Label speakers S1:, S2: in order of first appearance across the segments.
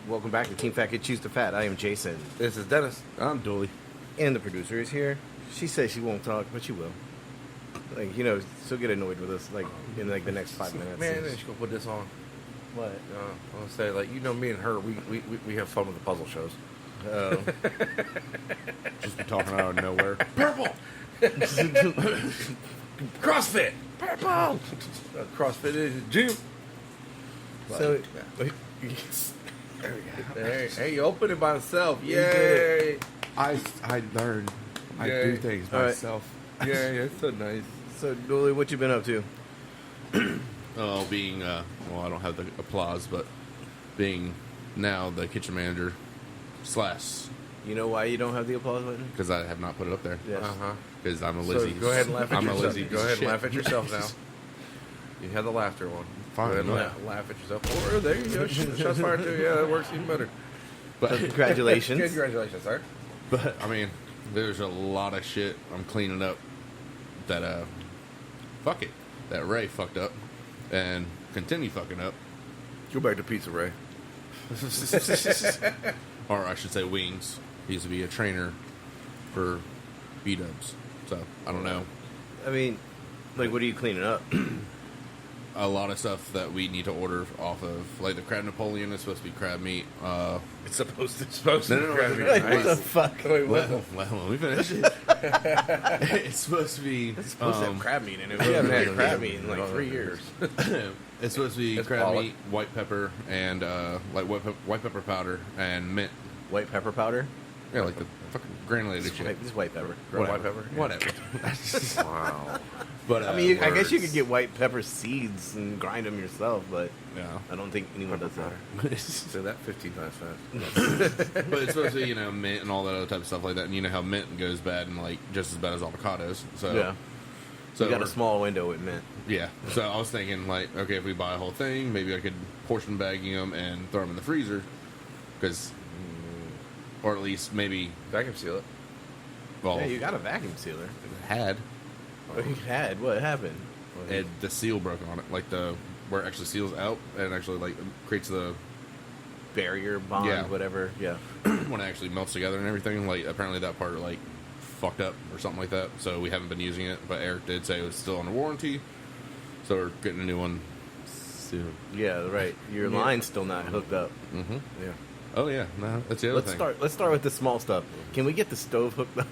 S1: Welcome back to TeamFatKid Choose to Fat. I am Jason.
S2: This is Dennis.
S3: I'm Dooley.
S1: And the producer is here. She says she won't talk, but she will. Like, you know, she'll get annoyed with us, like, in, like, the next 5 minutes.
S2: Man, then she's going to put this on.
S1: What?
S2: I want to say, like, you know, me and her, we have fun with the puzzle shows.
S1: Oh.
S3: Just be talking out of nowhere.
S2: Purple! CrossFit! Purple! CrossFit is gym.
S1: So,
S2: Hey, you opened it by itself.
S1: You did
S2: Yay!
S3: I learned. I
S2: Yay.
S3: do things
S1: All right.
S3: myself.
S2: Yeah, it's so nice.
S1: so, Dooley, what you been up to?
S3: Oh, being, well, I don't have the applause, but being now the kitchen manager /
S1: You know why you don't have the applause button?
S3: because I have not put it up there.
S1: Yes.
S2: Uh-huh.
S3: Because I'm a
S2: So
S3: Lizzie.
S2: go ahead and laugh at
S3: I'm a
S2: yourself.
S3: Lizzie.
S2: Go ahead and
S3: Shit.
S2: laugh at yourself now. You had the laughter one.
S3: Fine.
S2: Go ahead and laugh at yourself. Or there you go. Shots fired too. Yeah, that works even better.
S3: But,
S1: Congratulations.
S2: Congratulations, sir.
S3: but, I mean, there's a lot of shit I'm cleaning up that, fuck it, that Ray fucked up and continue fucking up.
S2: Go back to Pizza Ray.
S3: Or I should say Wings. He used to be a trainer for B-dubs. So, I don't know.
S1: I mean, like, what are you cleaning up?
S3: A lot of stuff that we need to order off of. Like the crab Napoleon is supposed to be crab meat.
S1: It's supposed to.
S3: No.
S1: Like, what the fuck?
S2: Wait, what?
S3: Well, let me finish. It's supposed to be...
S1: It's supposed to have crab meat in it.
S2: Yeah,
S1: We haven't
S2: man,
S1: had crab meat in like 3 years.
S3: It's supposed to be
S2: It's
S3: crab
S2: pollock.
S3: meat, white pepper, and like white pepper powder and mint.
S1: White pepper powder?
S3: Yeah, like the fucking granulated
S1: This
S3: shit.
S1: is white pepper.
S2: White pepper?
S3: Whatever.
S2: Wow.
S3: But
S1: I mean, I guess you
S3: words.
S1: could get white pepper seeds and grind them yourself, but
S3: Yeah.
S1: I don't think anyone does that.
S2: Say that 15 times fast.
S3: But it's supposed to be, you know, mint and all that other type of stuff like that. And you know how mint goes bad and like just as bad as avocados. So
S1: Yeah.
S3: so
S1: You got a
S3: we're-
S1: small window with mint.
S3: Yeah. So I was thinking like, okay, if we buy a whole thing, maybe I could portion bagging them and throw them in the freezer, because, or at least maybe,
S2: Vacuum seal it.
S3: well,
S1: Yeah, you got a vacuum sealer.
S3: had
S1: Oh, you had. What happened?
S3: and the seal broke on it, like the where it actually seals out and actually like creates the
S1: Barrier, bond,
S3: Yeah.
S1: whatever. Yeah.
S3: when it actually melts together and everything. Like apparently that part like fucked up or something like that. So we haven't been using it, but Eric did say it was still under warranty, so we're getting a new one soon.
S1: Yeah, right. Your
S2: Yeah.
S1: line's still not hooked up.
S3: Mm-hmm.
S2: Yeah.
S3: Oh yeah, no, that's the other thing.
S1: Let's start with the small stuff. Can we get the stove hooked up?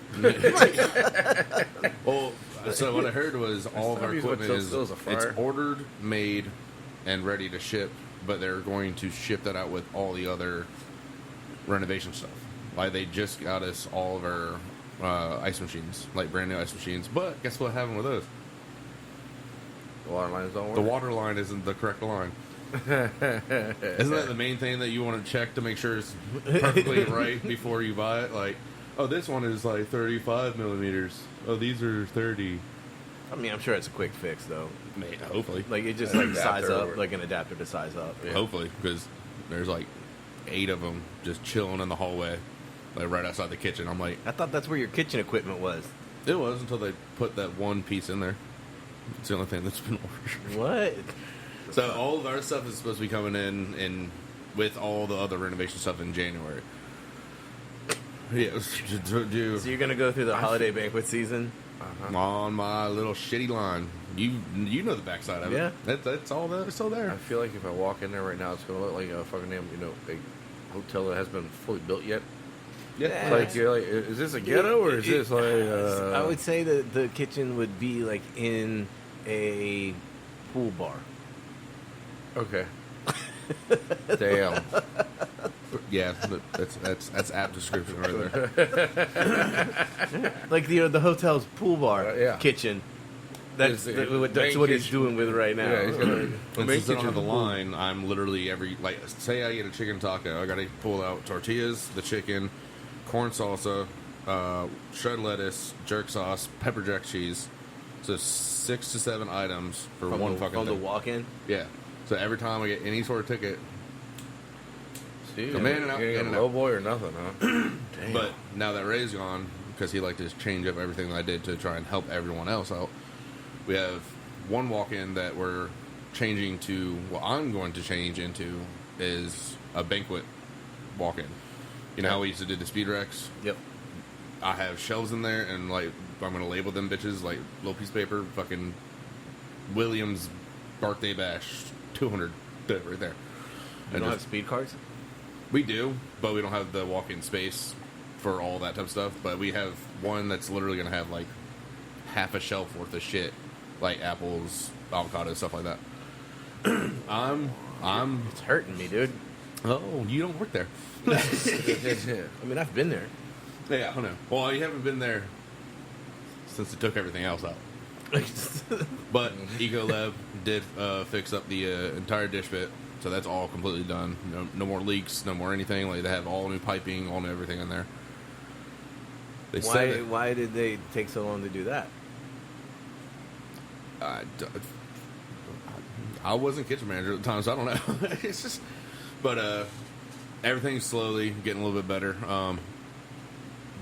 S3: Well, so what I heard was all of our
S2: Use what
S3: equipment
S2: still is a fryer.
S3: it's ordered, made, and ready to ship, but they're going to ship that out with all the other renovation stuff. Like they just got us all of our ice machines, like brand new ice machines. But guess what happened with those?
S2: The water lines don't work.
S3: The water line isn't the correct line. Isn't that the main thing that you want to check to make sure it's perfectly right before you buy it? Like, oh, this one is like 35 millimeters. Oh, these are 30.
S1: I mean, I'm sure it's a quick fix though.
S3: Hopefully.
S1: Like it just like
S2: Adapter
S1: size up,
S2: or-
S1: like an adapter to size up.
S2: Yeah.
S3: Hopefully, because there's like 8 of them just chilling in the hallway, like right outside the kitchen. I'm like,
S1: I thought that's where your kitchen equipment was.
S3: it was until they put that one piece in there. It's the only thing that's been ordered.
S1: What?
S3: So all of our stuff is supposed to be coming in with all the other renovation stuff in January. Yeah,
S1: So you're gonna go through the holiday banquet season?
S3: on my little shitty line. You know the backside of it.
S1: Yeah.
S3: That's all that is still
S2: I
S3: there.
S2: feel like if I walk in there right now, it's going to look like a fucking damn, a hotel that hasn't been fully built yet.
S1: Yeah.
S2: Like, you're like, is this a ghetto or is this like...
S1: I would say that the kitchen would be like in a pool bar.
S2: Okay. Damn.
S3: Yeah, that's app description right there.
S1: Like the hotel's pool bar
S2: Yeah.
S1: kitchen. That's
S2: It's the
S1: that's
S2: main
S1: what he's
S2: kitchen.
S1: doing with it right now.
S2: Yeah, he's got a
S3: And since I don't have the line, I'm literally say I get a chicken taco, I gotta pull out tortillas, the chicken, corn salsa, shredded lettuce, jerk sauce, pepper jack cheese. So 6 to 7 items for one fucking
S1: from the
S3: thing.
S1: walk-in.
S3: Yeah. So every time I get any sort of ticket,
S2: See,
S3: Come in and out,
S2: You
S3: in
S2: ain't
S3: and
S2: a
S3: out.
S2: low boy or nothing, huh? Damn.
S3: but now that Ray's gone, because he liked to change up everything that I did to try and help everyone else out, we have one walk-in that we're changing to, what I'm going to change into is a banquet walk-in. You know how we used to do the speed Rex?
S1: Yep.
S3: I have shelves in there, and like I'm gonna label them bitches like little piece of paper, fucking Williams birthday bash 200 right there.
S1: You
S3: And
S1: don't have
S3: just-
S1: speed cards?
S3: we do, but we don't have the walk-in space for all that type of stuff. But we have one that's literally gonna have like half a shelf worth of shit, like apples, avocados, stuff like that. I'm.
S1: It's hurting me, dude.
S3: Oh, you don't work there.
S1: I mean, I've been there.
S3: Yeah, I know. Well, you haven't been there since they took everything else out. But EcoLab did fix up the entire dish pit, so that's all completely done. No more leaks, no more anything. Like they have all new piping, all new everything in there. They said
S1: Why did they take so long to do that?
S3: I wasn't kitchen manager at the time, so I don't know. It's just, but everything's slowly getting a little bit better.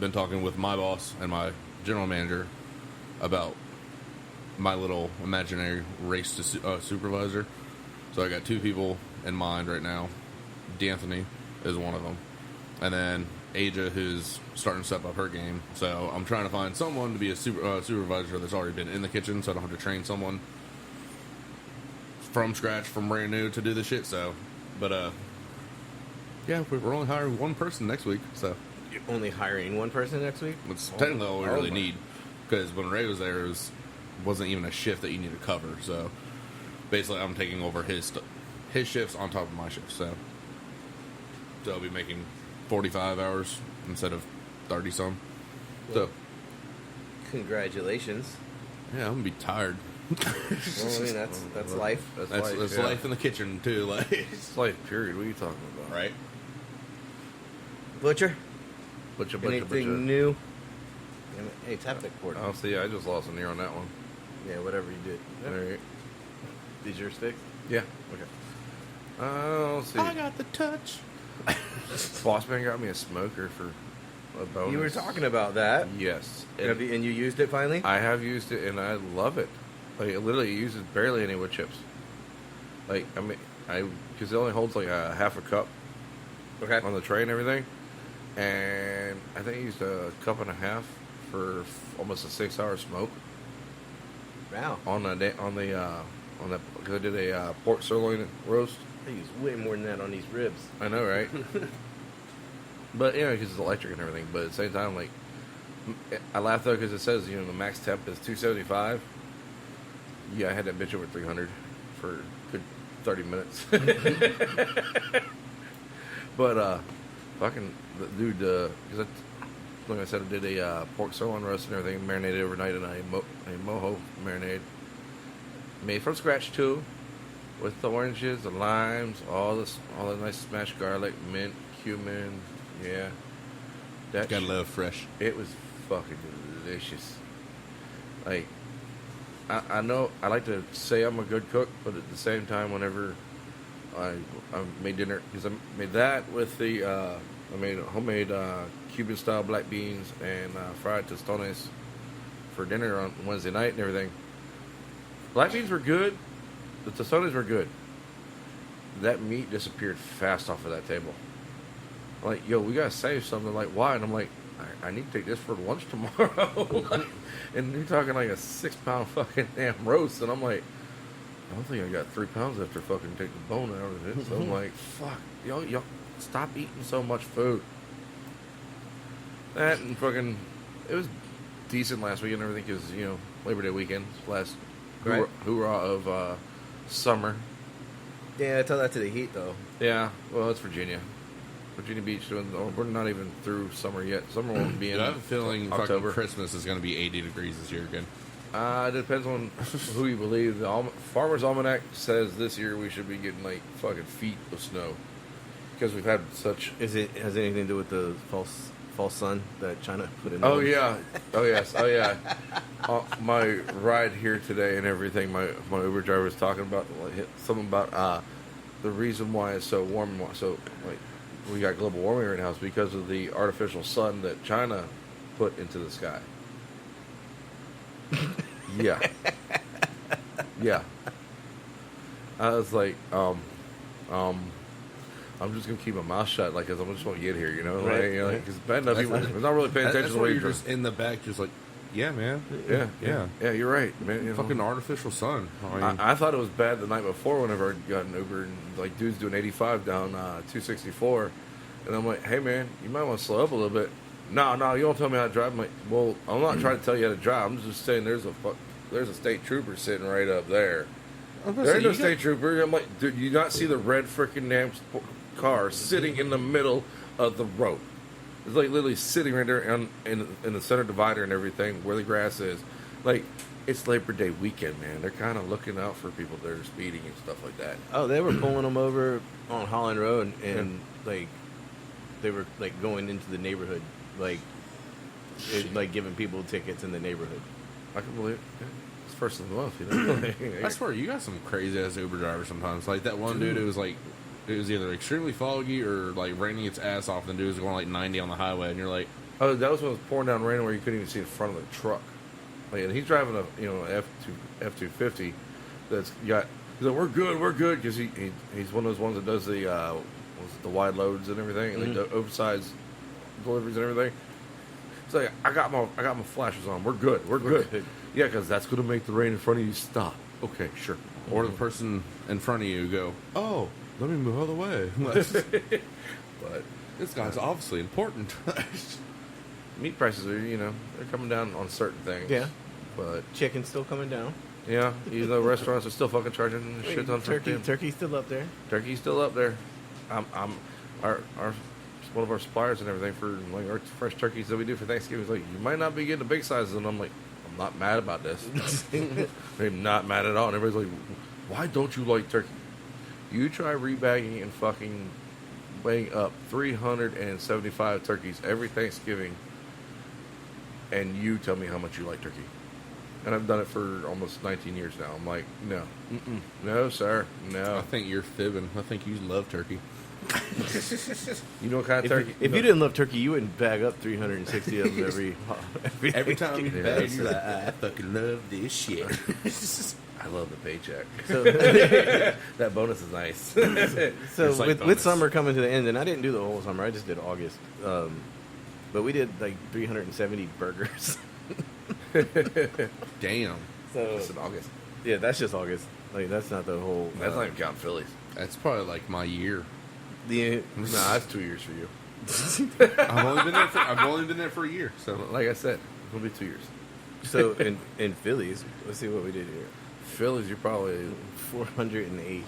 S3: Been talking with my boss and my general manager about my little imaginary race to supervisor. So I got two people in mind right now. D'Anthony is one of them, and then Aja, who's starting to step up her game. So I'm trying to find someone to be a supervisor that's already been in the kitchen, so I don't have to train someone from scratch, from brand new to do the shit. So, but yeah, we're only hiring one person next week, so
S1: You're only hiring one person next week?
S3: it's technically all we really
S1: my.
S3: need. Because when Ray was there, wasn't even a shift that you need to cover. So basically, I'm taking over his shifts on top of my shifts. So I'll be making 45 hours instead of 30 some. So
S1: Congratulations.
S3: yeah, I'm gonna be tired.
S1: Well, I mean, that's life.
S3: That's life in the kitchen too, like
S2: It's life, period. What are you talking about?
S3: right.
S1: Butcher?
S2: Butcher.
S1: Anything new? Damn it. Hey, tap that cord.
S2: Oh, see, I just lost an ear on that one.
S1: Yeah, whatever you did.
S2: All right.
S1: Did yours fix?
S2: Yeah.
S1: Okay.
S2: Let's see.
S3: I got the touch.
S2: Boss man got me a smoker for a bonus.
S1: You were talking about that.
S2: Yes.
S1: And you used it finally?
S2: I have used it, and I love it. Like, it literally uses barely any wood chips. Like, I mean, because it only holds like a half a cup
S1: Okay.
S2: on the tray and everything. And I think I used a cup and a half for almost a 6-hour smoke
S1: Wow.
S2: on that because I did a pork sirloin roast.
S1: I use way more than that on these ribs.
S2: I know, right? But you know, because it's electric and everything. But at the same time, like, I laugh though because it says the max temp is 275. Yeah, I had that bitch over 300 for a good 30 minutes. But fucking dude, because like I said, I did a pork sirloin roast and everything, marinated overnight in a mojo marinade, made from scratch too, with the oranges, the limes, all the nice smashed garlic, mint, cumin. Yeah, that
S3: Gotta
S2: shit-
S3: love fresh.
S2: It was fucking delicious. Like, I know I like to say I'm a good cook, but at the same time, whenever I made dinner, because I made that with I made homemade Cuban style black beans and fried tostones for dinner on Wednesday night and everything. Black beans were good. The tostones were good. That meat disappeared fast off of that table. I'm like, yo, we gotta save something. Like, why? And I'm like, I need to take this for lunch tomorrow. And you're talking like a 6-pound fucking damn roast. And I'm like, I don't think I got 3 pounds after fucking take the bone out of it. So I'm like, fuck, y'all stop eating so much food. That and fucking, it was decent last week and everything because, Labor Day weekend, last
S1: Right.
S2: hoorah of summer.
S1: Yeah, tell that to the heat though.
S2: Yeah, well, it's Virginia. Virginia Beach, we're not even through summer yet. Summer won't be in
S3: I have a feeling fucking
S2: October.
S3: Christmas is going to be 80 degrees this year again.
S2: It depends on who you believe. The Farmer's Almanac says this year we should be getting like fucking feet of snow because we've had such.
S1: Has it anything to do with the false sun that China put in?
S2: Oh yeah, oh yes, oh yeah. My ride here today and everything. My Uber driver was talking about something about the reason why it's so warm. So like we got global warming right now is because of the artificial sun that China put into the sky. Yeah. Yeah. I was like, I'm just gonna keep my mouth shut, like, cause I'm just gonna get here, you know,
S1: Right.
S2: like, you know, like, 'cause bad enough people, they're not really paying attention
S3: That's
S2: to
S3: why
S2: what
S3: you're
S2: you're
S3: just in the back, just like, yeah, man.
S2: yeah, you're right, man. You know?
S3: Fucking artificial sun. I mean,
S2: I thought it was bad the night before whenever I got an Uber and like dudes doing 85 down 264, and I'm like, hey man, you might want to slow up a little bit. No, you don't tell me how to drive. I'm like, well, I'm not trying to tell you how to drive. I'm just saying there's a state trooper sitting right up there. There ain't no state trooper. I'm like, dude, you not see the red freaking damn car sitting in the middle of the road? It's like literally sitting right there in the center divider and everything where the grass is. Like, it's Labor Day weekend, man. They're kind of looking out for people that are speeding and stuff like that.
S1: Oh, they were pulling them over on Holland Road, and like they were like going into the neighborhood, like like giving people tickets in the neighborhood.
S2: I can believe it. Yeah. It's first of the month, you know.
S3: I swear, you got some crazy ass Uber drivers sometimes. Like that one dude, it was either extremely foggy or like raining its ass off, and the dude was going like 90 on the highway, and you're like,
S2: Oh, that was when it was pouring down rain where you couldn't even see the front of the truck. Like, and he's driving a F250 that's got. He's like, we're good, because he's one of those ones that does the wide loads and everything, and they do oversized deliveries and everything. It's like, I got my flashers on. We're good. Yeah, because that's going to make the rain in front of you stop. Okay, sure.
S3: or the person in front of you go, oh, let me move out of the way.
S2: But
S3: This guy's obviously important.
S2: meat prices are, they're coming down on certain things.
S1: Yeah.
S2: But
S1: Chicken's still coming down.
S2: yeah, even though restaurants are still fucking charging shit ton for
S1: Turkey. Turkey's still up there.
S2: Turkey's still up there. Our one of our suppliers and everything for like our fresh turkeys that we do for Thanksgiving is like, you might not be getting the big sizes, and I'm like, I'm not mad about this. I'm not mad at all. And everybody's like, why don't you like turkey? You try rebagging and fucking weighing up 375 turkeys every Thanksgiving, and you tell me how much you like turkey. And I've done it for almost 19 years now. I'm like, no. No, sir. No.
S3: I think you're fibbing. I think you love turkey.
S2: You know what kind of turkey?
S1: If you didn't love turkey, you wouldn't bag up 360 of them
S3: Every time you
S2: Yeah,
S3: bag, you're like, I fucking love this shit.
S2: I love the paycheck.
S1: So,
S2: That bonus is nice.
S1: so
S3: It's like
S1: with
S3: bonus.
S1: summer coming to the end, and I didn't do the whole summer. I just did August. But we did like 370 burgers.
S3: Damn.
S1: So
S2: It's in August.
S1: yeah, that's just August. Like that's not the whole.
S2: That's not even counting Phillies.
S3: That's probably like my year.
S1: the.
S2: Nah, that's 2 years for you.
S3: I've only been there for a year. So
S2: Like I said, it'll be 2 years.
S1: So in Phillies, let's see what we did here.
S2: Phillies, you're probably
S1: 408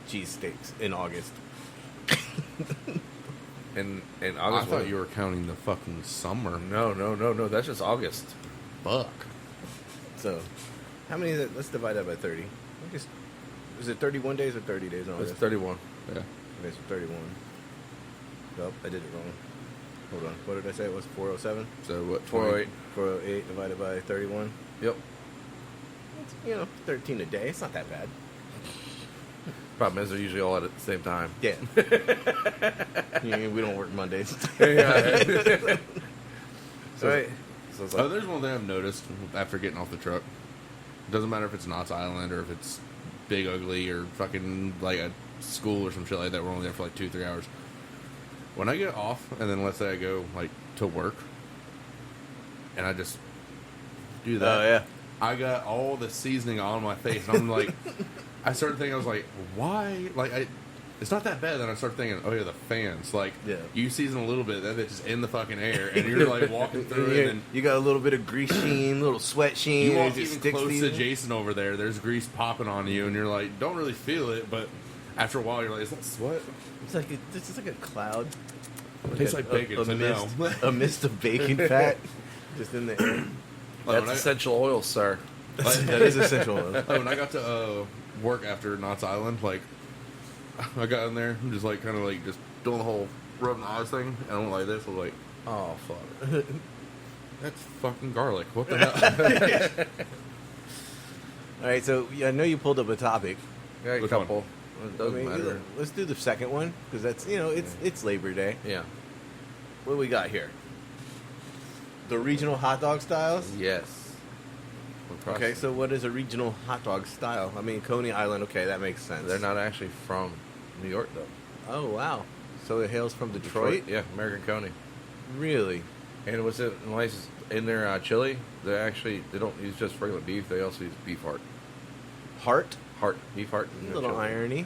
S1: cheesesteaks in August.
S2: in
S3: I
S2: August.
S3: thought you were counting the fucking summer.
S2: No. That's just August.
S3: Fuck.
S1: So, how many is it? Let's divide that by 30. I guess, is it 31 days or 30 days on
S2: It's
S1: August?
S2: 31.
S3: Yeah.
S1: Okay, so 31. Nope, I did it wrong. Hold on. What did I say? It was 407?
S3: So what?
S2: 408.
S1: 408 divided by 31.
S2: Yep.
S1: It's, 13 a day. It's not that bad.
S2: Problem is, they're usually all at the same time.
S1: Yeah. We don't work Mondays.
S2: Yeah.
S1: So, right.
S2: So it's
S3: Oh,
S2: like,
S3: there's one thing I've noticed after getting off the truck. Doesn't matter if it's Knott's Island or if it's Big Ugly or fucking like a school or some shit like that. We're only there for like 2-3 hours. When I get off and then let's say I go like to work and I just do that.
S1: Oh, yeah.
S3: I got all the seasoning on my face. And I'm like, I started thinking, I was like, why? Like, it's not that bad. Then I started thinking, oh yeah, the fans. Like,
S1: Yeah.
S3: you season a little bit, then it's just in the fucking air, and you're like walking through it, and
S1: You got a little bit of grease sheen, little sweat sheen.
S3: you
S1: and
S3: walk
S1: it just
S3: even
S1: sticks
S3: close
S1: you.
S3: to Jason over there. There's grease popping on you, and you're like, don't really feel it, but after a while, you're like, is that sweat?
S1: It's like it's just like a cloud.
S3: Tastes like bacon.
S1: A
S3: so no.
S1: mist, a mist of bacon fat just in the air.
S3: Like,
S2: that's essential oil, sir.
S1: That is essential.
S3: Like, when I got to work after Knott's Island, like I got in there, I'm just like kind of like just doing the whole rubbing the eyes thing, and I went like this. I was like, oh fuck, that's fucking garlic. What the hell?
S1: All right, so I know you pulled up a topic.
S2: Yeah, a
S3: Which
S2: couple.
S3: one?
S2: It
S1: I
S2: doesn't
S1: mean,
S2: matter.
S1: let's do the second one because that's it's Labor Day.
S2: Yeah.
S1: What do we got here? The regional hot dog styles.
S2: Yes.
S1: Okay, so what is a regional hot dog style? I mean, Coney Island. Okay, that makes sense.
S2: They're not actually from New York, though.
S1: Oh wow! So it hails from Detroit.
S2: Yeah, American Coney.
S1: Really?
S2: And what's it nice in their chili? They don't use just regular beef. They also use beef heart. Beef heart.
S1: A little irony.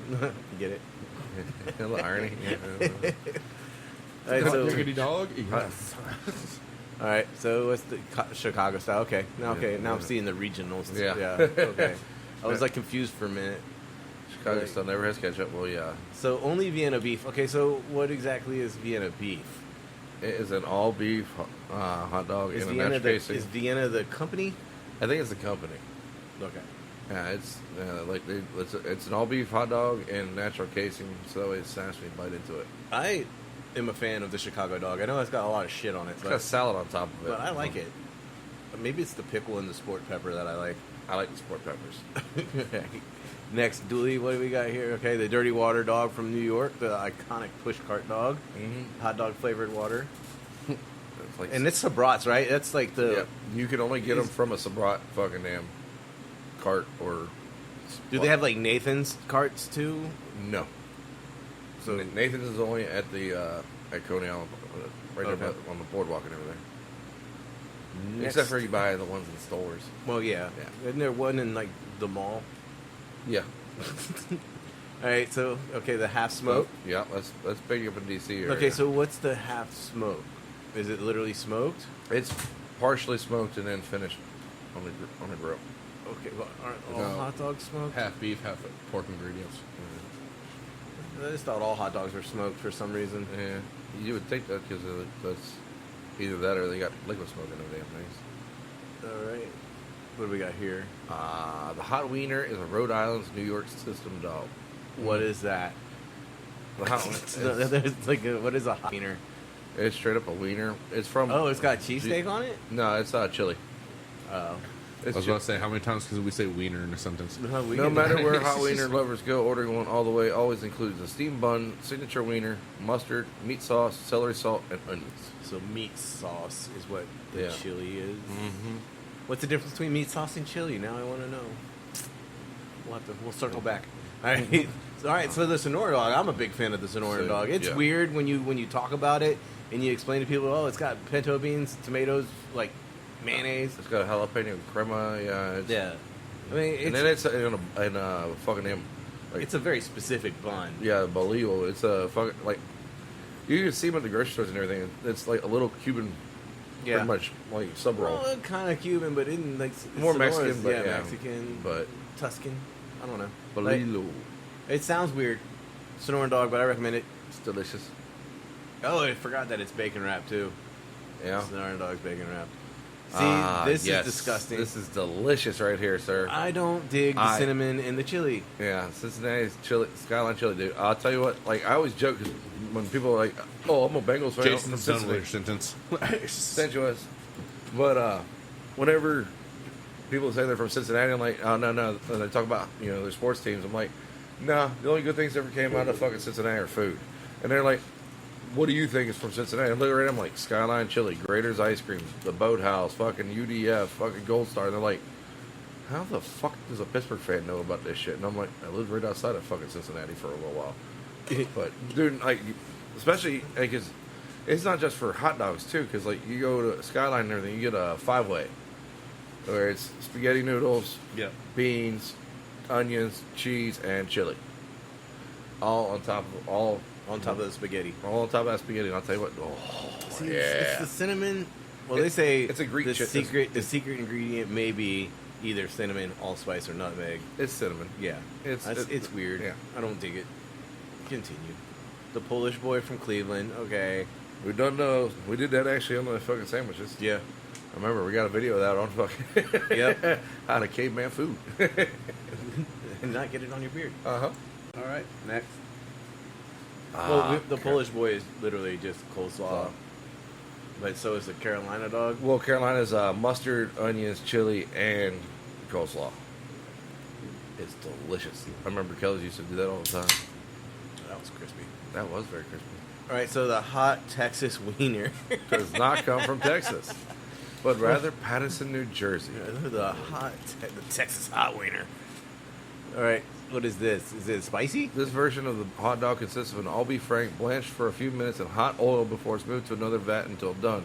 S2: Mm-hmm.
S1: Get it?
S2: A little irony. Yeah.
S1: All right, so,
S3: Diggity dog. Yes.
S1: all right, so what's the Chicago style? Okay, now
S2: Yeah.
S1: I'm seeing the regionals.
S2: Yeah.
S1: Okay. I was like confused for a minute.
S2: Chicago
S1: Right.
S2: style never has ketchup. Well, yeah.
S1: So only Vienna beef. Okay, so what exactly is Vienna beef?
S2: It is an all beef hot dog
S1: Is
S2: in a
S1: Vienna
S2: natural casing.
S1: is Vienna the company?
S2: I think it's the company.
S1: Okay.
S2: Yeah, it's an all beef hot dog in natural casing, so that way it's nice when you bite into it.
S1: I am a fan of the Chicago dog. I know it's got a lot of shit on it,
S2: It's got salad on top of it.
S1: but I like it. Maybe it's the pickle and the sport pepper that I like.
S2: I like the sport peppers.
S1: Next, Dooley, what do we got here? Okay, the Dirty Water dog from New York, the iconic push cart dog, hot dog flavored water,
S2: It's like,
S1: and it's Sabrats, right? That's like the.
S2: yeah, you can only get them from a Sabrat fucking damn cart or.
S1: Do they have like Nathan's carts too?
S2: No. So Nathan's is only at the at Coney Island, right
S1: Okay.
S2: there on the boardwalk and everything.
S1: Next-
S2: Except for you buy the ones in stores.
S1: Well, yeah.
S2: Yeah.
S1: Isn't there one in like the mall?
S2: Yeah.
S1: All right, so okay, the half smoke.
S2: Yeah, that's big up in DC area.
S1: Okay, so what's the half smoke? Is it literally smoked?
S2: it's partially smoked and then finished on the grill.
S1: Okay, well, aren't all
S3: No.
S1: hot dogs smoked?
S3: Half beef, half pork ingredients.
S1: I just thought all hot dogs were smoked for some reason.
S2: Yeah, you would think that because that's either that or they got liquid smoke in them damn things.
S1: All right, what do we got here?
S2: The Hot Wiener is a Rhode Island's New York system dog.
S1: What is that?
S2: The Hot Wiener.
S1: There's like what is a hot wiener?
S2: It's straight up a wiener. It's from.
S1: Oh, it's got cheesesteak on it.
S2: No, it's chili.
S1: Oh,
S3: I was about to say, how many times can we say wiener in a sentence?
S2: No matter where Hot Wiener lovers go, ordering one all the way always includes a steamed bun, signature wiener, mustard, meat sauce, celery salt, and onions.
S1: so meat sauce is what the
S2: Yeah.
S1: chili is.
S2: Mm-hmm.
S1: What's the difference between meat sauce and chili? Now I want to know. We'll circle back. All right. So the Sonora Dog, I'm a big fan of the Sonora
S2: So,
S1: Dog. It's
S2: yeah.
S1: weird when you talk about it and you explain to people, oh, it's got pinto beans, tomatoes, like mayonnaise.
S2: It's got a jalapeno crema. Yeah. It's,
S1: Yeah. I mean,
S2: And then it's in a fucking name. Like,
S1: it's a very specific bun.
S2: yeah, Bolillo. It's a fucking like. You can see them at the grocery stores and everything. It's like a little Cuban,
S1: Yeah.
S2: pretty much like sub roll.
S1: Well, kind of Cuban, but in like
S2: More
S1: Sonora's,
S2: Mexican, but yeah.
S1: Mexican,
S2: But
S1: Tuscan. I don't know. Like,
S2: Bolillo,
S1: it sounds weird, Sonora Dog, but I recommend it.
S2: it's delicious.
S1: Oh, I forgot that it's bacon wrapped too.
S2: Yeah.
S1: Sonora Dog's bacon wrapped. See, this
S2: yes.
S1: is disgusting.
S2: This is delicious right here, sir.
S1: I don't dig the cinnamon and the chili.
S2: Yeah, Cincinnati's chili, Skyline chili, dude. I'll tell you what. Like I always joke 'cause when people are like, "Oh, I'm a Bengals fan." I'm from
S3: Jason's done with
S2: Cincinnati."
S3: your sentence.
S2: Sensuous. But whenever people say they're from Cincinnati, I'm like, oh no. And they talk about their sports teams. I'm like, nah. The only good things that ever came out of fucking Cincinnati are food. And they're like, what do you think is from Cincinnati? I'm looking at them like Skyline Chili, Grater's Ice Cream, the Boathouse, fucking UDF, fucking Gold Star. And they're like, how the fuck does a Pittsburgh fan know about this shit? And I'm like, I lived right outside of fucking Cincinnati for a little while. But dude, like, especially because it's not just for hot dogs too. Because like you go to Skyline and everything, you get a 5-way where it's spaghetti noodles,
S1: Yeah.
S2: beans, onions, cheese, and chili, all on top of
S1: The spaghetti.
S2: all on top of that spaghetti. And I'll tell you what,
S1: See,
S2: yeah,
S1: it's the cinnamon. Well, they say
S2: it's a Greek
S1: the
S2: shit.
S1: secret ingredient may be either cinnamon, allspice, or nutmeg.
S2: it's cinnamon.
S1: Yeah, it's weird.
S2: yeah.
S1: I don't dig it. Continue. The Polish boy from Cleveland. Okay.
S2: We done those. We did that actually on the fucking sandwiches.
S1: Yeah.
S2: I remember we got a video of that on fucking
S1: Yep.
S2: out of caveman food.
S1: And not get it on your beard.
S2: Uh-huh.
S1: All right. Next. Well, the Polish boy is literally just coleslaw. But so is the Carolina dog.
S2: Well, Carolina's mustard, onions, chili, and coleslaw. It's delicious. I remember Kelly's used to do that all the time.
S1: That was crispy.
S2: That was very crispy.
S1: All right, so the hot Texas wiener.
S2: Does not come from Texas, but rather Patterson, New Jersey.
S1: The Texas hot wiener. All right, What is this? Is it spicy?
S2: This version of the hot dog consists of an all-beef frank blanched for a few minutes in hot oil before it's moved to another vat until done.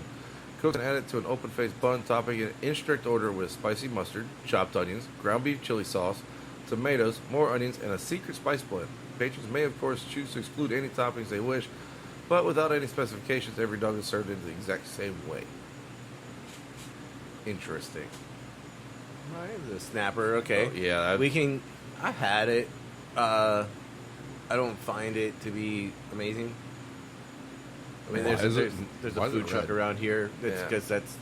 S2: Cook and add it to an open-faced bun, topping it in strict order with spicy mustard, chopped onions, ground beef chili sauce, tomatoes, more onions, and a secret spice blend. Patrons may, of course, choose to exclude any toppings they wish, but without any specifications, every dog is served in the exact same way. Interesting.
S1: All right, the snapper. Okay.
S2: Oh, yeah,
S1: we can. I've had it. I don't find it to be amazing. I mean,
S3: Why is
S1: there's
S3: why
S1: a
S3: is
S1: food
S3: it
S1: truck
S3: red?
S1: around here. It's
S2: Yeah.
S1: because that's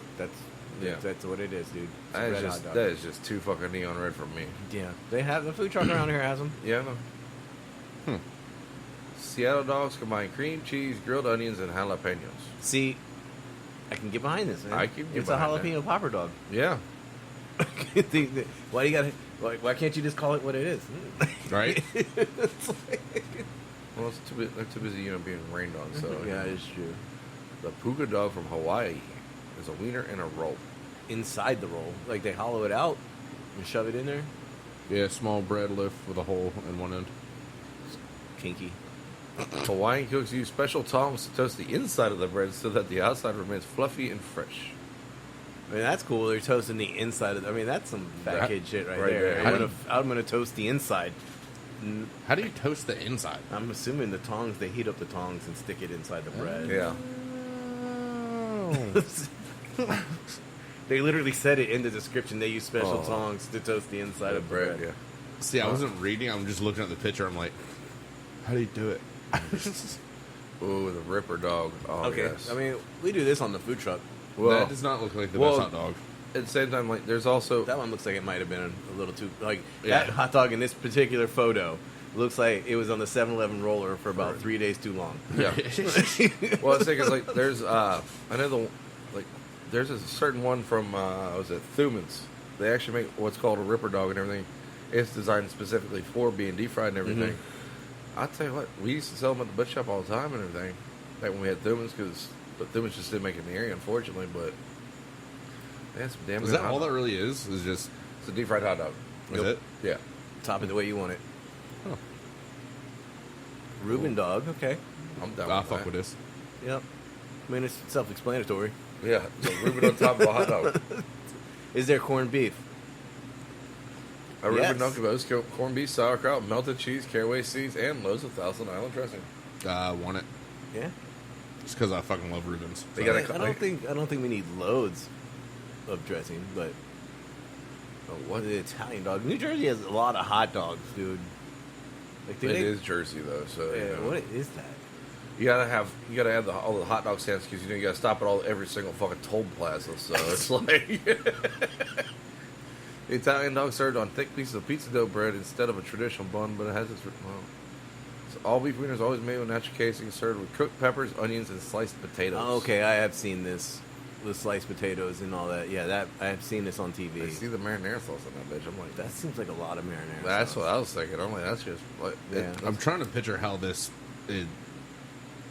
S2: Yeah.
S1: that's what it is, dude. It's a
S2: That
S1: red
S2: is,
S1: hot dog.
S2: that is just too fucking neon red for me.
S1: Yeah, they have the food truck around here has them.
S2: Yeah, no. Seattle dogs combine cream cheese, grilled onions, and jalapenos.
S1: See, I can get behind this. Man.
S2: I can get
S1: It's a
S2: behind
S1: jalapeno popper dog.
S2: Yeah.
S1: Why you gotta? Why can't you just call it what it is?
S3: Right?
S1: It's like-
S2: Well, they're too busy, being rained on. So
S1: yeah, it's true.
S2: The puka dog from Hawaii is a wiener and a roll.
S1: Inside the roll, like they hollow it out and shove it in there.
S3: Yeah, small bread loaf with a hole in one end.
S1: Kinky.
S2: Hawaiian cooks use special tongs to toast the inside of the bread so that the outside remains fluffy and fresh.
S1: I mean, that's cool. They're toasting the inside of. I mean, that's some fat
S2: That-
S1: kid shit right,
S2: right
S1: there.
S2: there.
S1: I'm gonna toast the inside.
S3: How do you toast the inside?
S1: I'm assuming the tongs. They heat up the tongs and stick it inside the bread.
S2: Yeah.
S1: They literally said it in the description. They use special
S2: Oh.
S1: tongs to toast the inside of
S2: bread,
S1: bread.
S3: See, I wasn't reading. I'm just looking at the picture. I'm like, how do you do it?
S2: Ooh, the Ripper dog. Oh,
S1: Okay,
S2: yes.
S1: I mean, we do this on the food truck.
S2: Well,
S3: that does not look like the
S2: well,
S3: best hot dog.
S2: at the same time, like, there's also...
S1: That one looks like it might have been a little too like
S3: Yeah.
S1: that hot dog in this particular photo looks like it was on the 7-Eleven roller for about 3 days too long.
S2: Yeah. Well, the thing is, like, there's, I know there's a certain one from, was it Thuman's? They actually make what's called a Ripper dog and everything. It's designed specifically for being deep fried and everything. I'll tell you what, we used to sell them at the butcher shop all the time and everything. Back when we had Thuman's, but Thuman's just didn't make it in the area, unfortunately, but they had some damn
S3: Is
S2: good
S3: that
S2: hot
S3: all that
S2: dogs.
S3: really is? Is just
S2: It's a deep fried hot dog.
S3: is it?
S2: Yeah.
S1: Top it the way you want it.
S3: Huh.
S1: Reuben dog, okay.
S2: I'm down
S3: I'll
S2: with
S3: fuck
S2: that.
S3: with this.
S1: Yep. I mean, it's self-explanatory.
S2: Yeah, so Reuben on top of a hot dog.
S1: Is there corned beef?
S2: A
S1: Yes.
S2: Reuben Dunkin' Donuts, corned beef, sauerkraut, melted cheese, caraway seeds, and loads of Thousand Island dressing.
S3: Want it
S1: Yeah.
S3: just because I fucking love Reubens.
S2: They
S1: I
S2: got a-
S1: don't think we need loads of dressing, but what the Italian dog? New Jersey has a lot of hot dogs, dude. Like,
S2: It is Jersey though, so
S1: Yeah,
S2: you know.
S1: what is that?
S2: You gotta add all the hot dog stands because you gotta stop at every single fucking toll plaza. So it's like the Italian dog served on thick pieces of pizza dough bread instead of a traditional bun, but it has its so all beef wieners always made with natural casing, served with cooked peppers, onions, and sliced potatoes.
S1: Oh, okay, I have seen this with sliced potatoes and all that. Yeah, that I have seen this on TV.
S2: I see the marinara sauce on that bitch. I'm like,
S1: That seems like a lot of marinara.
S2: that's
S1: sauce.
S2: what I was thinking. I'm like, that's just like,
S1: Yeah.
S3: I'm trying to picture how this.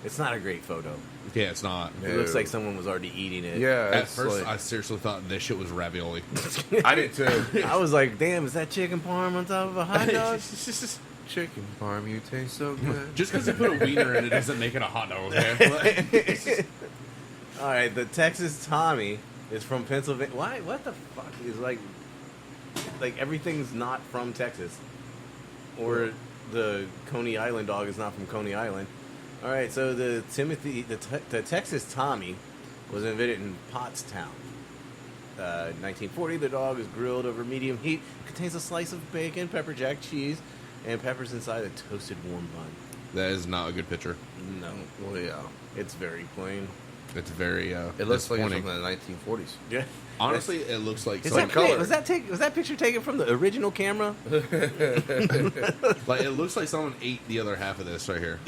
S1: It's not a great photo.
S3: Yeah, it's not.
S1: It looks like someone was already eating it.
S2: yeah.
S3: At
S2: it's
S3: first,
S2: like-
S3: I seriously thought this shit was ravioli.
S2: I did too.
S1: I was like, damn, is that chicken parm on top of a hot dog?
S2: Chicken parm, you taste so good.
S3: Just because you put a wiener in it doesn't make it a hot dog, okay?
S1: All right, the Texas Tommy is from Pennsylvania. Why? What the fuck is like everything's not from Texas, or the Coney Island dog is not from Coney Island. All right, so the Texas Tommy was invented in Pottstown. 1940. The dog is grilled over medium heat. Contains a slice of bacon, pepper jack cheese, and peppers inside a toasted warm bun.
S3: That is not a good picture.
S1: No,
S2: Well, yeah.
S1: it's very plain.
S3: It's very.
S2: It looks like it's
S3: disappointing.
S2: from the 1940s.
S1: Yeah.
S3: Honestly, it looks like
S1: Is
S3: some
S1: that
S2: color.
S1: was that picture taken from the original camera?
S3: like it looks like someone ate the other half of this right here.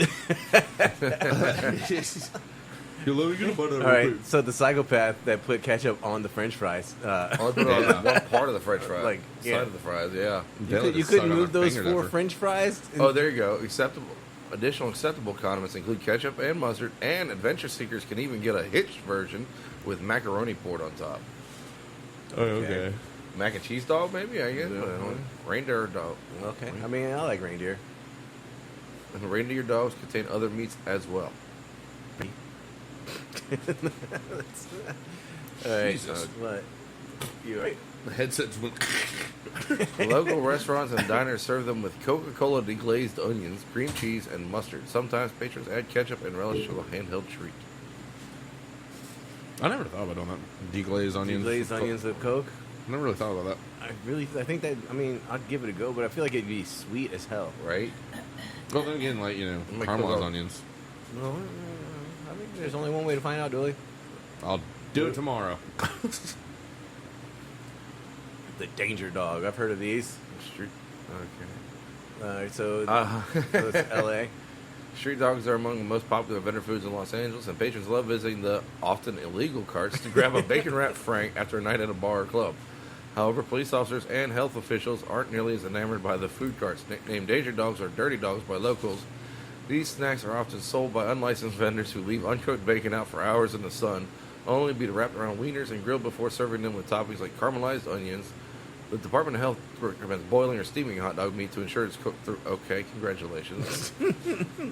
S3: You're let me get a butter
S1: All
S3: real
S1: right,
S3: quick.
S1: so the psychopath that put ketchup on the French fries.
S2: I put it on one part of the French fry,
S1: Like,
S2: side
S1: yeah.
S2: of the fries. Yeah.
S1: You couldn't move those 4
S3: French.
S1: French fries.
S2: Oh, there you go. Additional acceptable condiments include ketchup and mustard, and adventure seekers can even get a hitched version with macaroni poured on top.
S3: Oh, okay.
S2: Mac and cheese dog, maybe, I guess.
S1: Yeah.
S2: Reindeer dog.
S1: Okay. I mean, I like reindeer.
S2: And reindeer dogs contain other meats as well.
S1: All right.
S3: Jesus.
S1: What? You right?
S3: The headsets went.
S2: Local restaurants and diners serve them with Coca-Cola deglazed onions, cream cheese, and mustard. Sometimes patrons add ketchup and relish to a handheld treat.
S3: I never thought about doing that. Deglazed onions.
S1: Glazed onions with Coke.
S3: I never really thought about that.
S1: I think that. I mean, I'd give it a go, but I feel like it'd be sweet as hell.
S2: Right?
S3: Well, then again, like, you know,
S2: Make
S3: caramelized
S2: Coke.
S3: onions.
S1: No, I think there's only one way to find out, Dooley.
S3: I'll do it tomorrow.
S1: The Danger Dog. I've heard of these.
S2: Street. Okay.
S1: So
S2: Uh,
S1: it's L.A.
S2: Street dogs are among the most popular vendor foods in Los Angeles, and patrons love visiting the often illegal carts to grab a bacon-wrapped frank after a night at a bar or club. However, police officers and health officials aren't nearly as enamored by the food carts. Nicknamed danger dogs or dirty dogs by locals, these snacks are often sold by unlicensed vendors who leave uncooked bacon out for hours in the sun, only to be wrapped around wieners and grilled before serving them with toppings like caramelized onions. The Department of Health recommends boiling or steaming hot dog meat to ensure it's cooked through. Okay, congratulations.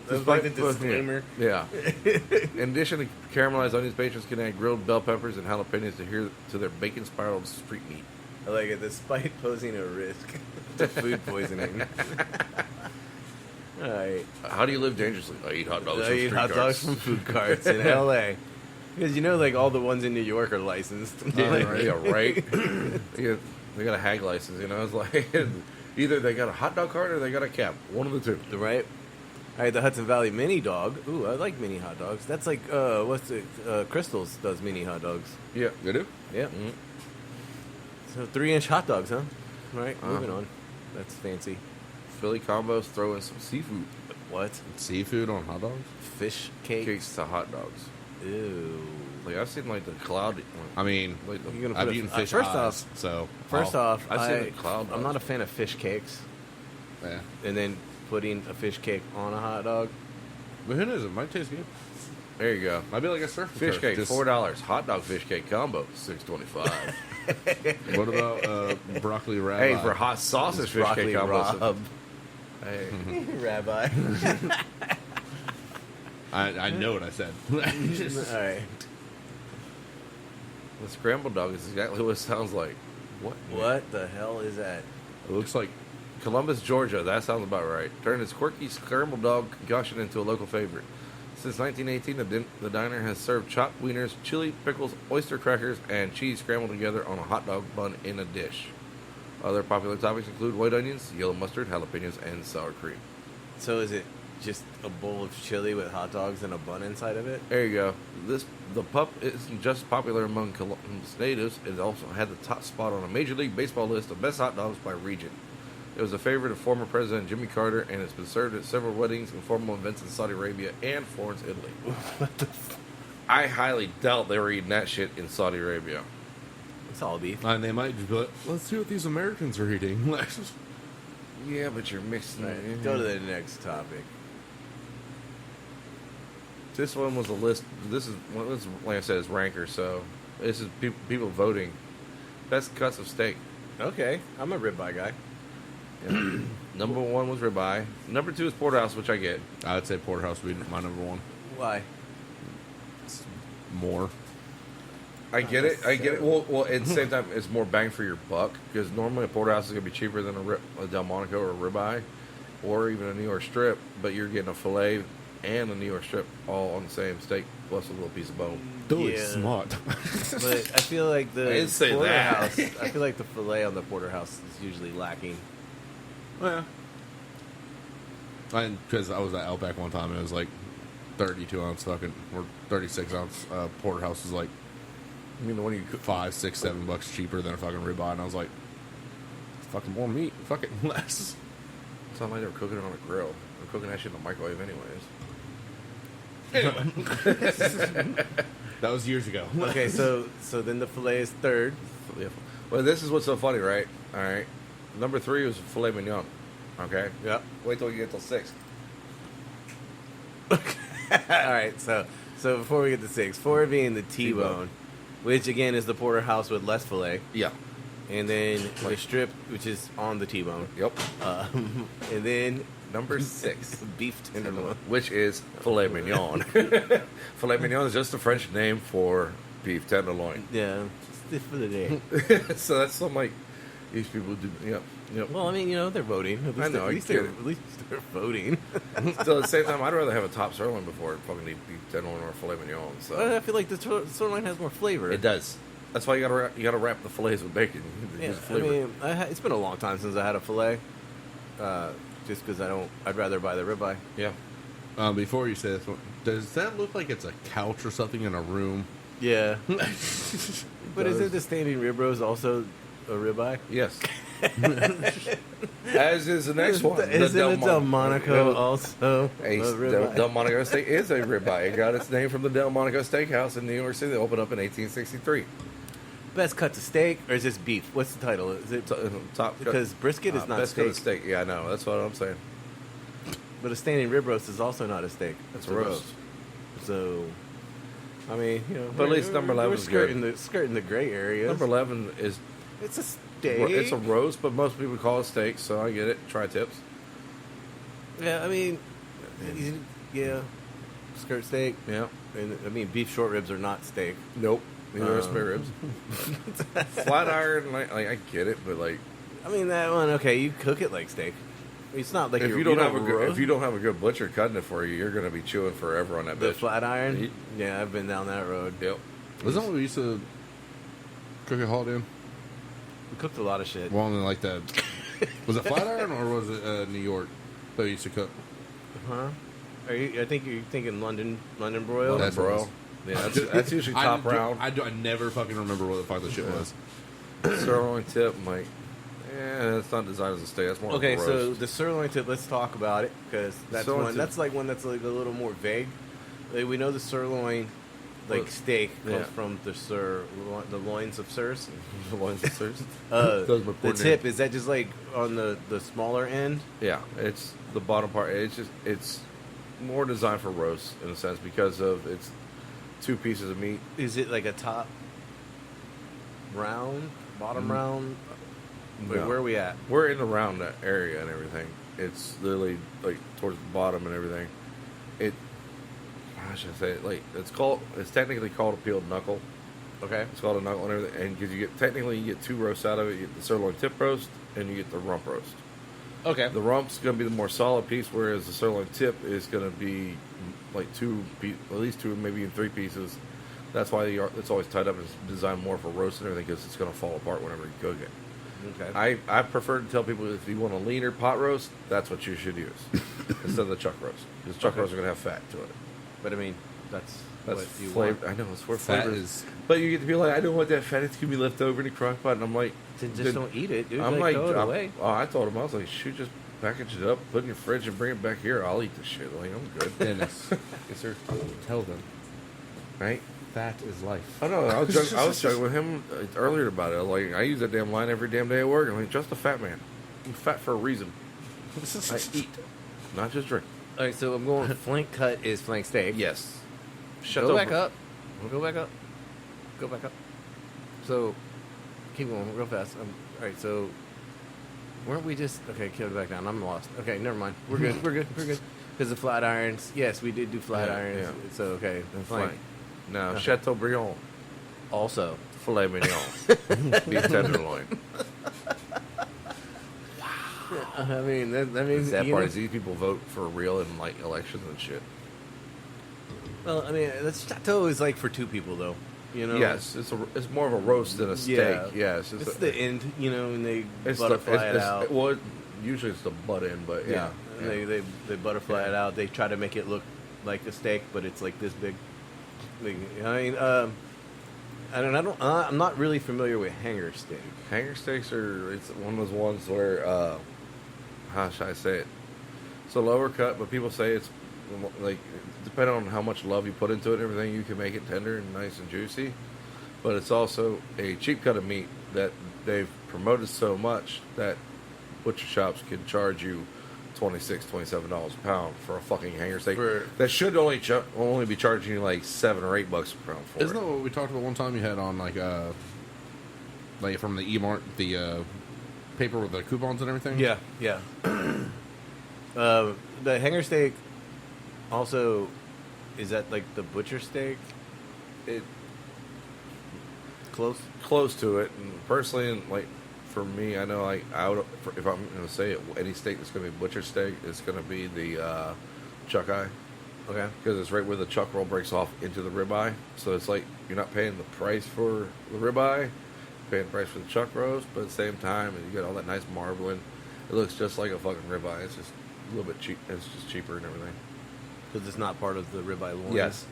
S1: That's like the disclaimer.
S2: Yeah. In addition to caramelized onions, patrons can add grilled bell peppers and jalapenos to their bacon spiraled street meat.
S1: I like it, despite posing a risk to food poisoning. All right.
S2: How do you live dangerously? I eat hot dogs
S1: I
S2: from
S1: eat
S2: street
S1: hot dogs
S2: carts.
S1: from food carts in L.A. Because you know, like, all the ones in New York are licensed.
S2: Yeah, right. Yeah, they got a hag license, you know. It's like either they got a hot dog cart or they got a cap. One of the two.
S1: Right? All right, the Hudson Valley Mini Dog. Ooh, I like mini hot dogs. That's like, what's it? Crystals does mini hot dogs.
S2: Yeah.
S3: They do?
S1: Yeah.
S2: Mhm.
S1: So 3-inch hot dogs, huh? All right, moving
S2: Uh-huh.
S1: on. That's fancy.
S2: Philly combos throw in some seafood
S1: What?
S3: Seafood on hot dogs?
S1: Fish cakes?
S2: cakes to hot dogs.
S1: Ew.
S2: Like I've seen like the cloud.
S3: I mean,
S2: Like the,
S1: You're gonna
S3: I've
S1: put
S3: eaten
S1: a,
S3: fish
S1: first
S3: eyes,
S1: off,
S3: so...
S1: First off,
S2: I've seen the cloud
S1: I'm
S2: dogs.
S1: not a fan of fish cakes.
S3: Yeah.
S1: And then putting a fish cake on a hot dog.
S3: But who knows? It might taste good.
S2: there you go.
S3: Might be like a surf and
S2: Fish
S3: turf,
S2: cake,
S3: just-
S2: $4. Hot dog fish cake combo, $6.25.
S3: What about broccoli wrap?
S2: Hey, for hot sausage fish
S1: Broccoli
S2: cake combo.
S1: Rob.
S2: Hey,
S1: Rabbi.
S3: I know what I said.
S1: All right.
S2: the scramble dog is exactly what it sounds like.
S1: What the hell is that?
S3: It looks like
S2: Columbus, Georgia. That sounds about right. Turned its quirky scramble dog concussion into a local favorite. Since 1918, the diner has served chopped wieners, chili, pickles, oyster crackers, and cheese scrambled together on a hot dog bun in a dish. Other popular toppings include white onions, yellow mustard, jalapenos, and sour cream.
S1: So is it just a bowl of chili with hot dogs and a bun inside of it?
S2: There you go. The pup isn't just popular among Columbus natives. It also had the top spot on a Major League Baseball list of best hot dogs by region. It was a favorite of former President Jimmy Carter, and it's been served at several weddings and formal events in Saudi Arabia and Florence, Italy.
S1: What the f-
S2: I highly doubt they were eating that shit in Saudi Arabia.
S1: It's all beef.
S3: and they might just be like, let's see what these Americans are eating.
S2: Yeah, but you're mixing
S1: All
S2: it.
S1: right, go to the next topic.
S2: This one was a list. This is like I said, it's ranker. So this is people voting best cuts of steak.
S1: Okay, I'm a ribeye guy.
S2: Yeah. Number one was ribeye. Number two is porterhouse, which I get.
S3: I'd say porterhouse would be my number one.
S1: Why?
S3: More.
S2: I get it. I get it. Well, at the same time, it's more bang for your buck because normally a porterhouse is gonna be cheaper than a Delmonico or a ribeye, or even a New York strip. But you're getting a fillet and a New York strip all on the same steak plus a little piece of bone.
S3: Totally
S1: Yeah.
S3: smart.
S1: But I feel like the
S2: I didn't say that.
S1: porterhouse. I feel like the fillet on the porterhouse is usually lacking.
S3: Yeah. Because I was at Outback one time and it was like 32 ounce fucking, or 36 ounce porterhouse was like
S2: You mean the one you cook?
S3: $5, $6, $7 cheaper than a fucking ribeye, and I was like, it's fucking more meat, fuck it, less.
S2: It's not like they were cooking it on a grill. They're cooking that shit in the microwave, anyways.
S3: That was years ago.
S1: Okay, so then the fillet is third.
S2: Yeah. Well, this is what's so funny, right? All right. Number three was filet mignon. Okay.
S1: Yep.
S2: Wait till you get till 6.
S1: All right, so before we get to 6, 4 being the T-bone, which again is the porterhouse with less fillet.
S2: Yeah.
S1: and then the strip, which is on the T-bone,
S2: Yep.
S1: and then
S2: Number 6.
S1: beef tenderloin.
S2: Which is filet mignon. Filet mignon is just a French name for beef tenderloin.
S1: Yeah, just for the day.
S2: So that's something like these people do. Yep.
S1: Well, I mean, they're voting. At least
S2: I know,
S1: At
S2: I
S1: least
S2: get
S1: they're,
S2: it.
S1: at least they're voting.
S2: So at the same time, I'd rather have a top sirloin before fucking eat beef tenderloin or filet mignon. So
S1: I feel like the sirloin has more flavor.
S2: it does. That's why you gotta wrap the fillets with bacon.
S1: Yeah,
S2: Gives
S1: I
S2: flavor.
S1: mean, it's been a long time since I had a fillet. Just because I'd rather buy the ribeye.
S2: Yeah.
S3: Before you say this one, does that look like it's a couch or something in a room?
S1: Yeah. But isn't the standing rib roast also a ribeye?
S2: Yes. As is the next one.
S1: Isn't it Delmonico also a
S2: A
S1: ribeye?
S2: Delmonico steak is a ribeye. It got its name from the Delmonico Steakhouse in New York City. They opened up in 1863.
S1: Best cut to steak, or is this beef? What's the title? Is it
S2: Top
S1: because brisket is not
S2: best
S1: steak,
S2: cut of steak. Yeah, I know. That's what I'm saying.
S1: but a standing rib roast is also not a steak.
S2: It's a roast.
S1: So, I mean,
S2: But at least number 11
S1: we're
S2: is good.
S1: skirting the gray areas.
S2: Number 11 is
S1: It's a steak.
S2: it's a roast, but most people call it steak, so I get it. Tri-tips.
S1: Yeah, I mean, yeah, skirt steak.
S2: Yeah.
S1: And I mean, beef short ribs are not steak.
S2: Nope. Neither are spare ribs. Flat iron, like I get it, but like
S1: I mean, that one. Okay, you cook it like steak. It's not like
S2: if
S1: you're-
S2: you don't have a good,
S1: roast
S2: if you don't have a good butcher cutting it for you, you're gonna be chewing forever on that
S1: the
S2: bitch.
S1: flat iron.
S2: Ye-
S1: Yeah, I've been down that road.
S2: Yep.
S3: Wasn't that what we used to cook at Holiday Inn?
S1: We cooked a lot of shit.
S3: Well, then like that. Was it flat iron or was it New York that we used to cook?
S1: Huh? I think you're thinking London broil.
S2: London
S3: That's what it
S2: broil.
S3: was.
S2: Yeah, that's usually top round.
S3: I never fucking remember what the fuck the shit was.
S2: Sirloin tip, I'm like, it's not designed as a steak. That's more
S1: Okay,
S2: of a
S1: so
S2: roast.
S1: the sirloin tip. Let's talk about it because that's
S2: Sirloin
S1: one.
S2: tip.
S1: That's like one that's like a little more vague. Like, we know the sirloin, like
S2: Well,
S1: steak, comes
S2: yeah.
S1: from the loins of sirs.
S2: The ones that serves.
S1: The
S2: important.
S1: tip is that just like on the smaller end.
S2: Yeah, it's the bottom part. It's more designed for roast in a sense because of it's 2 pieces of meat.
S1: Is it like a top round, bottom round? Wait,
S2: No.
S1: where are we at?
S2: We're in around that area and everything. It's literally like towards the bottom and everything. How should I say it? Like it's technically called a peeled knuckle.
S1: Okay.
S2: It's called a knuckle and everything. And because you get 2 roasts out of it. You get the sirloin tip roast and you get the rump roast.
S1: Okay.
S2: The rump's going to be the more solid piece, whereas the sirloin tip is going to be like at least 2, maybe even 3 pieces. That's why it's always tied up and it's designed more for roast and everything because it's going to fall apart whenever you cook it.
S1: Okay.
S2: I prefer to tell people if you want a leaner pot roast, that's what you should use instead of the chuck roast because chuck roasts are going to have fat to it.
S1: But I mean, that's
S2: That's
S1: what you
S2: flavor.
S1: want.
S2: I know it's where
S3: Fat
S2: flavor
S3: is.
S2: But you get to be like, I don't want that fat. It's gonna be left over in the crock pot, and I'm like,
S1: Then just
S2: then-
S1: don't eat it, dude.
S2: I'm
S1: like,
S2: like,
S1: throw it away.
S2: I told him I was like, shoot, just package it up, put it in your fridge, and bring it back here. I'll eat the shit. Like I'm good.
S3: Dennis. Yes, sir. Tell them
S2: Right?
S3: fat is life.
S2: I know. I was joking with him earlier about it. Like I use that damn line every damn day at work. I'm like, just a fat man. I'm fat for a reason. I eat, not just drink.
S1: All right, so I'm going. Flank cut is flank steak.
S2: Yes.
S1: Go back up. Go back up. Go back up. So, keep going real fast. All right, so weren't we just okay? Kill it back down. I'm lost. Okay, never mind. We're good. We're good. We're good. Because the flat irons. Yes, we did do flat
S2: Yeah,
S1: irons.
S2: yeah.
S1: So okay, flank.
S2: Now,
S1: Okay.
S2: Chateaubriand,
S1: Also,
S2: filet mignon, beef tenderloin.
S1: I mean that means
S2: That
S1: you
S2: part
S1: know-
S2: is these people vote for real in like elections and shit.
S1: Well, I mean, the chateau is like for 2 people though. You know.
S2: Yes, it's more of a roast than a steak.
S1: Yeah.
S2: Yes,
S1: It's the end. You know, and they
S2: it's
S1: butterfly it out.
S2: Well, usually it's the butt end, but yeah.
S1: And they butterfly it out. They try to make it look like a steak, but it's like this big. I mean, I'm not really familiar with hanger steak.
S2: Hanger steaks it's one of those ones where how should I say it? It's a lower cut, but people say it's like depending on how much love you put into it and everything, you can make it tender and nice and juicy. But it's also a cheap cut of meat that they've promoted so much that butcher shops can charge you $26, $27 a pound for a fucking hanger steak. That should only be charging you like $7 or $8 a pound for
S3: Isn't
S2: it.
S3: that what we talked about one time? You had on like like from the E-Mart, the paper with the coupons and everything.
S1: Yeah, yeah. The hanger steak also, is that like the butcher steak?
S2: It
S1: Close?
S2: close to it, and personally, like for me, I know like if I'm going to say it, any steak that's going to be butcher steak is going to be the chuck eye.
S1: Okay.
S2: Because it's right where the chuck roll breaks off into the ribeye. So it's like you're not paying the price for the ribeye, you're paying the price for the chuck roast, but at the same time, you get all that nice marbling. It looks just like a fucking ribeye. It's just a little bit cheap. It's just cheaper and everything.
S1: Because it's not part of the ribeye loin.
S2: Yes.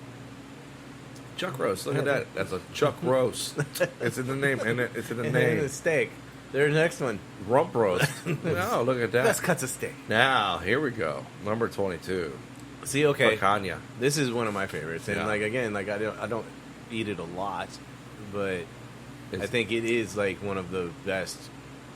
S2: Chuck roast. Look at that. That's a chuck roast. It's in the name. And it's in the
S1: And
S2: name.
S1: the steak. There's the next one.
S2: Rump roast. No, look at that.
S1: Best cuts of steak.
S2: Now, here we go. Number 22.
S1: See, okay.
S2: Picanha.
S1: This is one of my favorites, and
S2: Yeah.
S1: like again, like I don't eat it a lot, but I think it is like one of the best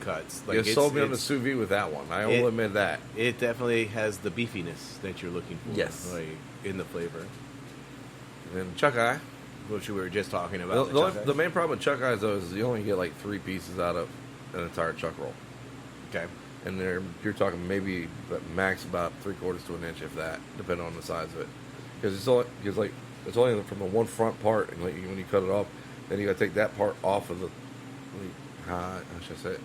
S1: cuts. Like
S2: You sold me on the sous vide with that one. I will admit that.
S1: It definitely has the beefiness that you're looking for.
S2: Yes.
S1: Like in the flavor,
S2: And then chuck eye.
S1: which we were just talking
S2: The,
S1: about.
S2: the main problem with chuck eyes, though, is you only get like 3 pieces out of an entire chuck roll.
S1: Okay.
S2: And you're talking maybe max about 3/4 to an inch, if that, depending on the size of it. Because it's only from the one front part, and like when you cut it off, then you got to take that part off of the. How should I say it?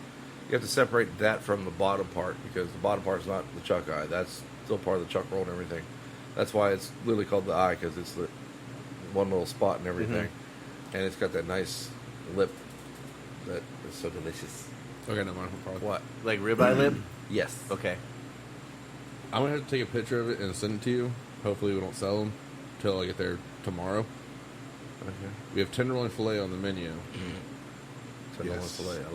S2: You have to separate that from the bottom part because the bottom part is not the chuck eye. That's still part of the chuck roll and everything. That's why it's literally called the eye, because it's the one little spot and everything, and it's got that nice lip that is so delicious.
S3: Okay, no mind.
S2: What?
S1: Like ribeye lip.
S2: Yes.
S1: Okay.
S3: I'm gonna have to take a picture of it and send it to you. Hopefully, we don't sell them until I get there tomorrow.
S2: Okay.
S3: We have tenderloin fillet on the menu.
S2: Tenderloin
S3: Yes.
S2: fillet. I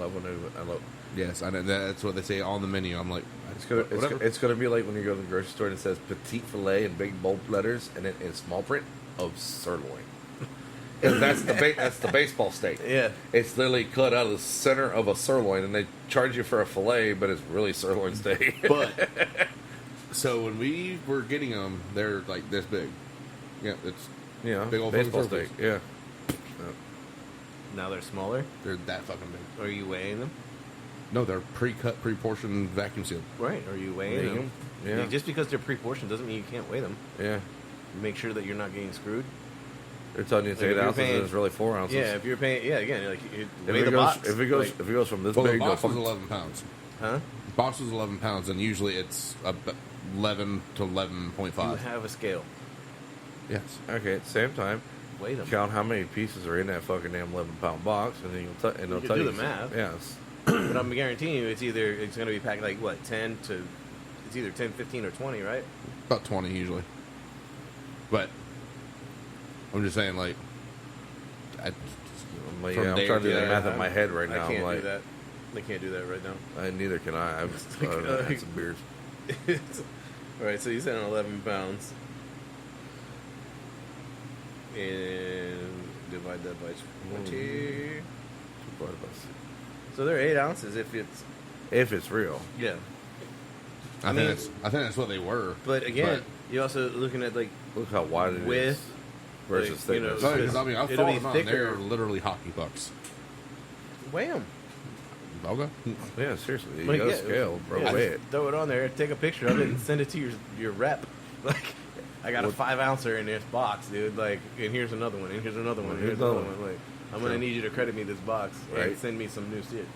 S2: love.
S3: Yes, I know that's what they say on the menu. I'm like, whatever.
S2: It's gonna be like when you go to the grocery store and it says petite fillet in big bold letters and then in small print of sirloin. Because that's the baseball steak.
S1: Yeah.
S2: It's literally cut out of the center of a sirloin, and they charge you for a fillet, but it's really sirloin steak.
S3: But so when we were getting them, they're like this big. Yeah, it's big old
S2: baseball
S3: fucking
S2: steak.
S3: circles.
S2: Yeah.
S1: Now they're smaller.
S3: They're that fucking big.
S1: Are you weighing them?
S3: No, they're pre-cut, pre-portioned, vacuum sealed.
S1: Right. Are you weighing
S2: Weighing
S1: them?
S2: them? Yeah.
S1: Just because they're pre-portioned doesn't mean you can't weigh them.
S2: Yeah.
S1: Make sure that you're not getting screwed.
S2: They're telling you it's
S1: Like, if
S2: 8
S1: you're
S2: ounces,
S1: paying-
S2: and it's really 4 ounces.
S1: Yeah. If you're paying, again, like you
S2: If
S1: weigh
S2: it
S1: the
S2: goes,
S1: box.
S2: if it goes,
S1: like,
S2: if it goes from this
S3: Well, the
S2: big,
S3: box
S2: to
S3: was 11 pounds.
S1: huh?
S3: The box was 11 pounds, and usually it's 11 to
S1: You
S3: 11.5.
S1: have a scale.
S3: Yes.
S2: okay, at the same time,
S1: Weigh them.
S2: count how many pieces are in that fucking damn 11-pound box, and then they'll
S1: can
S2: tell
S1: do
S2: you.
S1: the math.
S2: Yes.
S1: But I'm guaranteeing you, it's going to be packed like what 10 to. It's either 10, 15, or 20, right?
S3: About 20 usually. But I'm just saying, like,
S2: I'm
S3: From
S2: trying
S3: day
S2: to
S3: to
S2: do the
S3: day,
S2: math in my head right now.
S1: I can't
S2: I'm like,
S1: do that. I can't do that right now.
S2: Neither can I. I've had some beers.
S1: All right, so you said 11 pounds. And divide that by 20. So they're 8 ounces if it's
S2: real.
S1: yeah.
S3: I
S1: mean-
S3: think that's what they were.
S1: But again, you're also looking at like
S2: Look how wide it is
S1: width
S2: versus
S1: like, you know,
S2: thickness.
S3: But, because I mean, I've
S1: It'll
S3: thought
S1: be
S3: about them.
S1: thicker.
S3: They're literally hockey pucks.
S1: weigh them.
S3: Okay.
S2: Yeah, seriously. You
S1: Like,
S2: got a
S1: yeah,
S2: scale, bro.
S1: yeah,
S2: Weigh
S1: just
S2: it.
S1: throw it on there, take a picture of it, and send it to your rep. Like, I got a 5 ouncer in this box, dude. Like, and here's another one, and here's another one, and here's another one. Like, I'm gonna need you to credit me this box and
S2: Right.
S1: send me some new shit.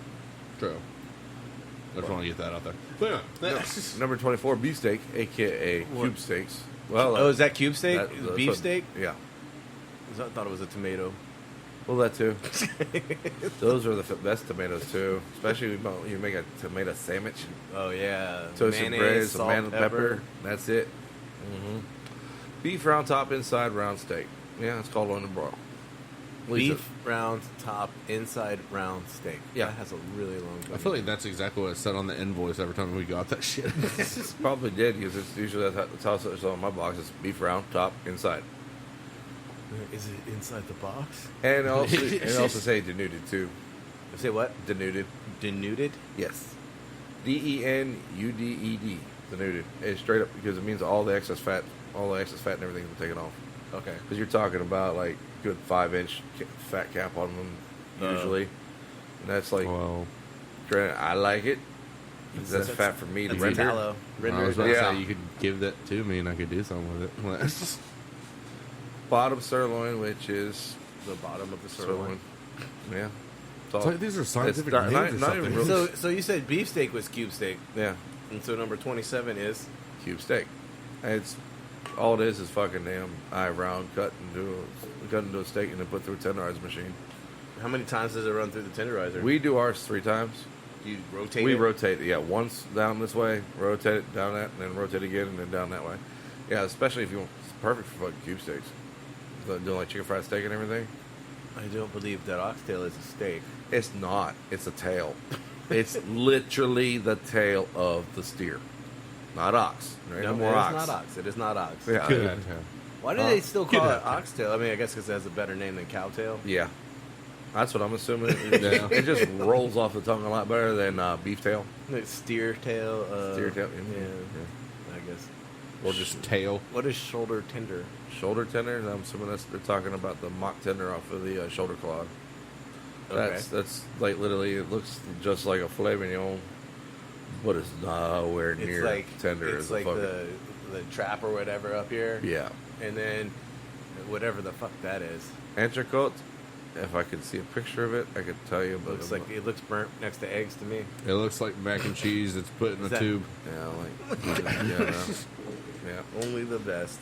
S3: True. I just want to get that out there. But yeah.
S2: Number 24, beefsteak, a.k.a. cube steaks. Well,
S1: Oh, is that cube steak?
S2: that's
S1: Beef
S2: what-
S1: steak?
S2: Yeah.
S1: I thought it was a tomato.
S2: Well, that too. Those are the best tomatoes too. Especially when you make a tomato sandwich.
S1: Oh yeah,
S2: Toasted
S1: mayonnaise,
S2: bread, some
S1: salt,
S2: man pepper. That's it. Beef round top, inside round steak. Yeah, it's called on the broil.
S1: beef round top, inside round steak.
S2: Yeah.
S1: That has a really long.
S3: I feel like that's exactly what it said on the invoice every time we got that shit.
S2: Probably did because it's usually that's how it's on my box. It's beef round top, inside,
S1: Is it inside the box?
S2: and also say denuded too.
S1: Say what?
S2: Denuded.
S1: Denuded?
S2: Yes. DENUDED. Denuded. It's straight up because it means all the excess fat and everything is taken off.
S1: Okay.
S2: Because you're talking about like good 5-inch fat cap on them usually, And that's like,
S3: Well,
S2: granted, I like it. That's fat for me to
S1: That's
S2: render.
S1: tallow.
S3: I was about to
S2: Yeah.
S3: say you could give that to me and I could do something with it.
S2: Bottom sirloin, which is
S1: The bottom of the sirloin.
S2: Yeah.
S3: It's like these are scientific
S2: not-
S3: names
S2: not
S3: or
S2: even
S3: something.
S2: really-
S1: So you said beefsteak was cube steak,
S2: Yeah.
S1: and so number 27 is
S2: Cube steak. And it's all it is fucking damn round cut into a steak and then put through a tenderizer machine.
S1: how many times does it run through the tenderizer?
S2: We do ours 3 times.
S1: you rotate.
S2: We
S1: it?
S2: rotate it, once down this way, rotate it down that, and then rotate again, and then down that way. Yeah, especially if you want, it's perfect for fucking cube steaks. Doing like chicken fried steak and everything.
S1: I don't believe that oxtail is a steak.
S2: It's not. It's a tail. It's literally the tail of the steer, not ox. There ain't no more
S1: it
S2: ox.
S1: is not ox. It is not ox.
S2: Yeah,
S3: Good.
S1: Why do they still call it oxtail? I mean, I guess because it has a better name than cowtail.
S2: yeah. That's what I'm assuming.
S3: Yeah.
S2: It just rolls off the tongue a lot better than beef tail.
S1: Like steer tail.
S2: Steer tail.
S1: Yeah, I guess.
S3: Or just tail.
S1: What is shoulder tender?
S2: Shoulder tender. I'm assuming they're talking about the mock tender off of the shoulder claw.
S1: Okay.
S2: That's like literally, it looks just like a filet mignon, but it's nowhere
S1: It's
S2: near
S1: like
S2: tender
S1: It's
S2: as a
S1: like
S2: fucking.
S1: the trap or whatever up here.
S2: Yeah.
S1: And then whatever the fuck that is.
S2: Entrecôte. If I could see a picture of it, I could tell you. But
S1: It looks burnt next to eggs to me.
S3: It looks like mac and cheese that's put in
S1: Is
S3: a
S1: that-
S3: tube.
S2: Yeah.
S1: Only the best.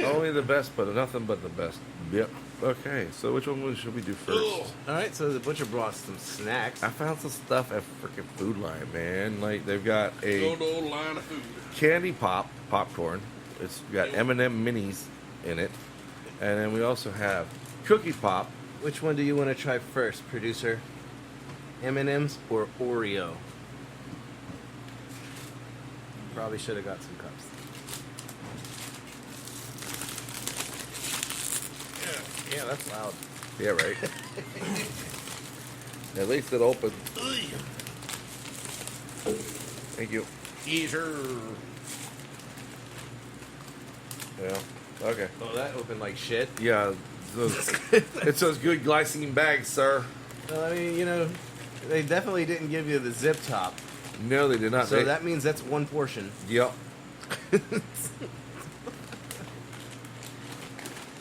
S2: Only the best, but nothing but the best. Yep. Okay, so which one should we do first?
S1: All right, so the butcher brought some snacks.
S2: I found some stuff at freaking Food Line, man. Like they've got a
S3: Good old line of food.
S2: candy popcorn. It's got M&M minis in it, and then we also have cookie pop.
S1: Which one do you want to try first, producer? M&M's or Oreo? Probably should have got some cups. Yeah, that's loud.
S2: Yeah, right. At least it opened. Thank you.
S3: Eater.
S2: Yeah. Okay.
S1: Oh, that opened like shit.
S2: Yeah. It's those good glycine bags, sir.
S1: Well, I mean, they definitely didn't give you the zip top.
S2: No, they did not.
S1: So that means that's one portion.
S2: Yep.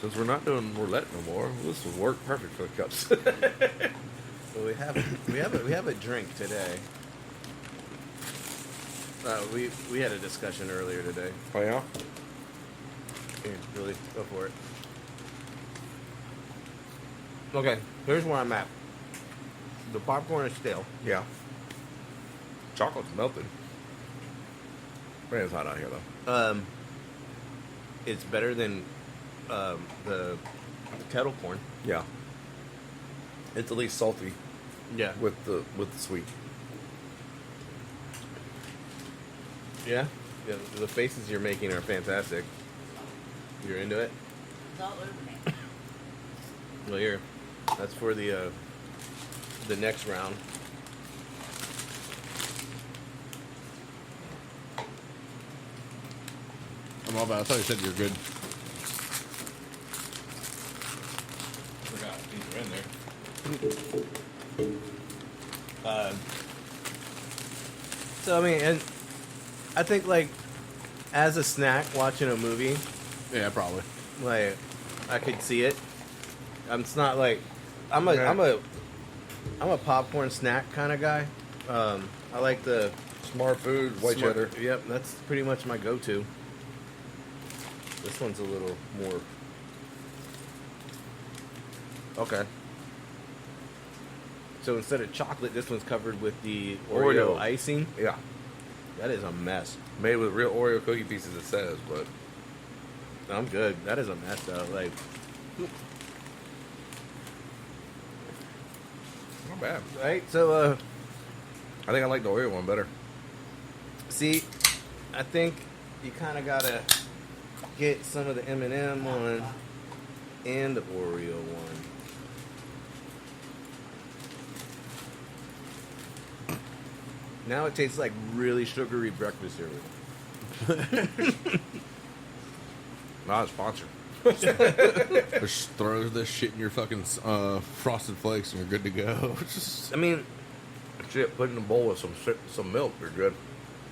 S2: Since we're not doing roulette no more, this will work perfect for the cups.
S1: Well, we have a drink today. We had a discussion earlier today.
S2: Oh yeah.
S1: Here, Billy, go for it. Okay, here's where I'm at. The popcorn is stale.
S2: Yeah. Chocolate's melted. Man, it's hot out here though.
S1: It's better than the kettle corn.
S2: Yeah. It's at least salty
S1: Yeah.
S2: with the sweet.
S1: Yeah. Yeah. The faces you're making are fantastic. You're into it?
S4: It's all over me.
S1: Well, here. That's for the next round.
S3: I'm all about. I thought you said you're good.
S1: Forgot these are in there. So I mean, and I think like as a snack watching a movie,
S3: Yeah, probably.
S1: like I could see it. It's not like I'm a popcorn snack kind of guy. I like the
S2: Smart food, white
S1: smart-
S2: cheddar.
S1: Yep, that's pretty much my go-to. This one's a little more. Okay. So instead of chocolate, this one's covered with the Oreo
S2: Oreo.
S1: icing.
S2: Yeah.
S1: That is a mess.
S2: Made with real Oreo cookie pieces, it says, but
S1: I'm good. That is a mess though. Like,
S2: not bad.
S1: right? So,
S2: I think I like the Oreo one better.
S1: see, I think you kind of gotta get some of the M&M one and the Oreo one. Now it tastes like really sugary breakfast cereal.
S2: Not a sponsor.
S3: Just throw this shit in your fucking frosted flakes and you're good to go. Just
S1: I mean,
S2: shit, put it in a bowl with some milk. You're good.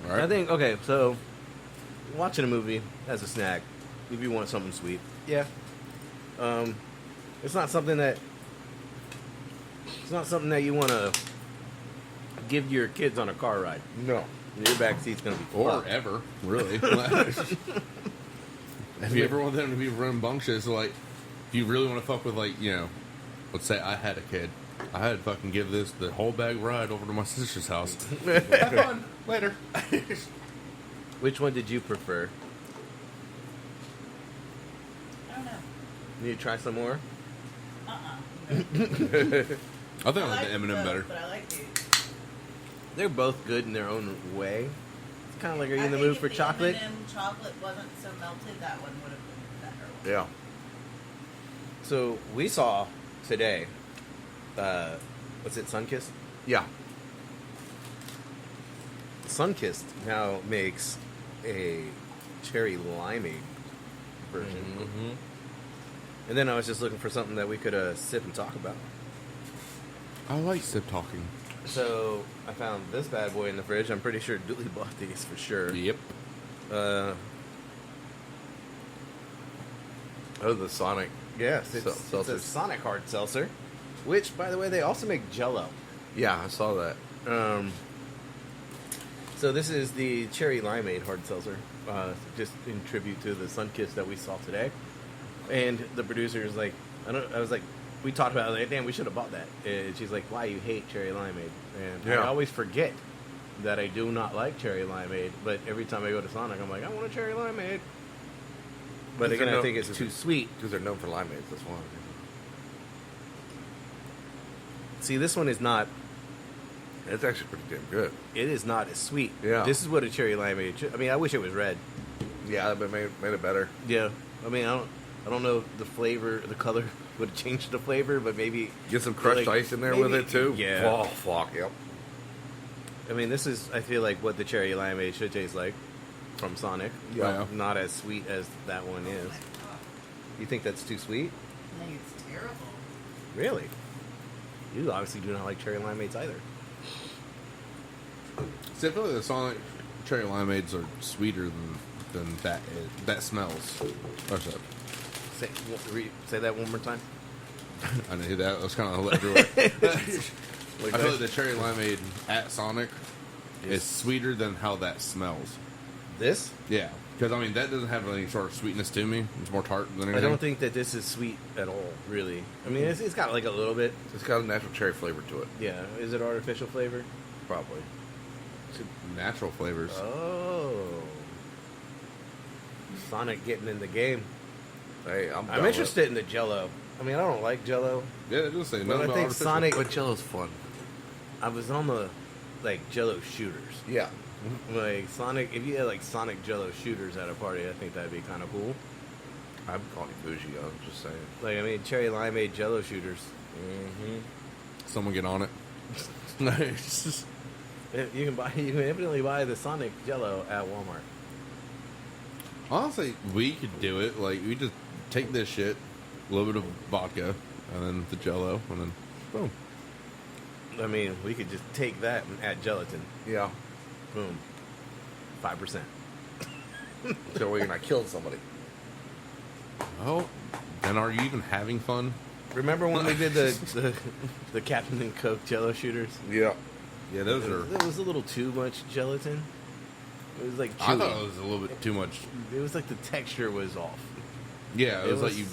S3: All right.
S1: I think, okay, so watching a movie as a snack, if you want something sweet, yeah. It's not something that you want to give your kids on a car ride.
S2: No.
S1: Your back seat's gonna be
S3: Or
S1: fucked.
S3: ever, really. If you ever want them to be rambunctious, like, if you really want to fuck with, like, you know, let's say I had a kid. I had to fucking give this the whole bag ride over to my sister's house. Have fun. Later.
S1: Which one did you prefer?
S4: I don't know.
S1: Need to try some more?
S3: I think I
S4: I
S3: like the M&M
S4: both,
S3: better.
S4: but I like these.
S1: They're both good in their own way. It's kind of like, are you in the
S4: I think
S1: mood
S4: if
S1: for
S4: the
S1: chocolate?
S4: M&M chocolate wasn't so melted, that one would have been better.
S2: Yeah.
S1: So we saw today, what's it, Sunkist?
S2: Yeah.
S1: Sunkist now makes a cherry limeade version.
S2: Mm-hmm.
S1: And then I was just looking for something that we could sip and talk about.
S3: I like sip talking.
S1: So I found this bad boy in the fridge. I'm pretty sure Dooley bought these for sure.
S3: Yep.
S1: Uh,
S2: Oh, the Sonic.
S1: yes, it's a
S2: Seltzers.
S1: Sonic hard seltzer, which, by the way, they also make Jell-O.
S2: Yeah, I saw that.
S1: So this is the cherry limeade hard seltzer, just in tribute to the Sunkist that we saw today. And the producer is like, I was like, we talked about it, like, damn, we should have bought that. And she's like, why, you hate cherry limeade? And
S2: Yeah.
S1: I always forget that I do not like cherry limeade, but every time I go to Sonic, I'm like, I want a cherry limeade. But again, I think it's too sweet.
S2: Because they're known for limeades, that's why.
S1: See, this one is not,
S2: It's actually pretty damn good.
S1: it is not as sweet.
S2: Yeah.
S1: This is what a cherry limeade should, I mean, I wish it was red.
S2: Yeah, but made it better.
S1: Yeah. I mean, I don't know if the flavor, the color would have changed the flavor, but maybe
S2: Get some crushed
S1: like,
S2: ice in there
S1: maybe-
S2: with it too.
S1: Yeah.
S2: Oh fuck, yep.
S1: I mean, this is, I feel like, what the cherry limeade should taste like from Sonic.
S3: Yeah.
S1: Not as sweet as that one
S4: Oh
S1: is.
S4: my God.
S1: You think that's too sweet?
S4: I think it's terrible.
S1: Really? You obviously do not like cherry limeades either.
S3: See, I feel like the Sonic cherry limeades are sweeter than that. That smells. What's up?
S1: Say that one more time.
S3: I didn't hear that. I was kind of everywhere.
S1: Like
S3: I feel
S1: that?
S3: like the cherry limeade at Sonic is sweeter than how that smells.
S1: This?
S3: Yeah, because I mean that doesn't have any sort of sweetness to me. It's more tart than
S1: I
S3: anything.
S1: don't think that this is sweet at all, really. I mean, it's got like a little bit.
S2: It's got a natural cherry flavor to it.
S1: Yeah. Is it artificial flavor?
S2: Probably.
S3: natural flavors.
S1: Oh. Sonic getting in the game.
S2: Hey, I'm
S1: I'm interested in the Jell-O. I mean, I don't like Jell-O.
S3: Yeah, it does say
S1: But
S3: nothing
S1: I
S3: about
S1: think
S3: artificial.
S1: Sonic-
S2: But Jello's fun.
S1: I was on the, like, Jell-O shooters.
S2: Yeah.
S1: Like, Sonic, if you had, like, Sonic Jell-O shooters at a party, I think that'd be kind of cool.
S2: I'm calling you bougie. I'm just saying.
S1: Like, I mean, cherry limeade Jell-O shooters.
S2: Mm-hmm.
S3: Someone get on it. Nice.
S1: You can evidently buy the Sonic Jell-O at Walmart.
S3: Honestly, we could do it. Like, we just take this shit, a little bit of vodka, and then the Jell-O, and then boom.
S1: I mean, we could just take that and add gelatin.
S2: Yeah.
S1: Boom. 5%.
S2: So we're not killing somebody.
S3: Oh, then are you even having fun?
S1: Remember when we did the Captain and Coke Jell-O shooters?
S2: Yeah.
S3: Yeah, those are.
S1: It was a little too much gelatin. It was like
S3: I
S1: chewy.
S3: thought it was a little bit too much.
S1: It was like the texture was off.
S3: Yeah, it was like
S1: was-
S3: you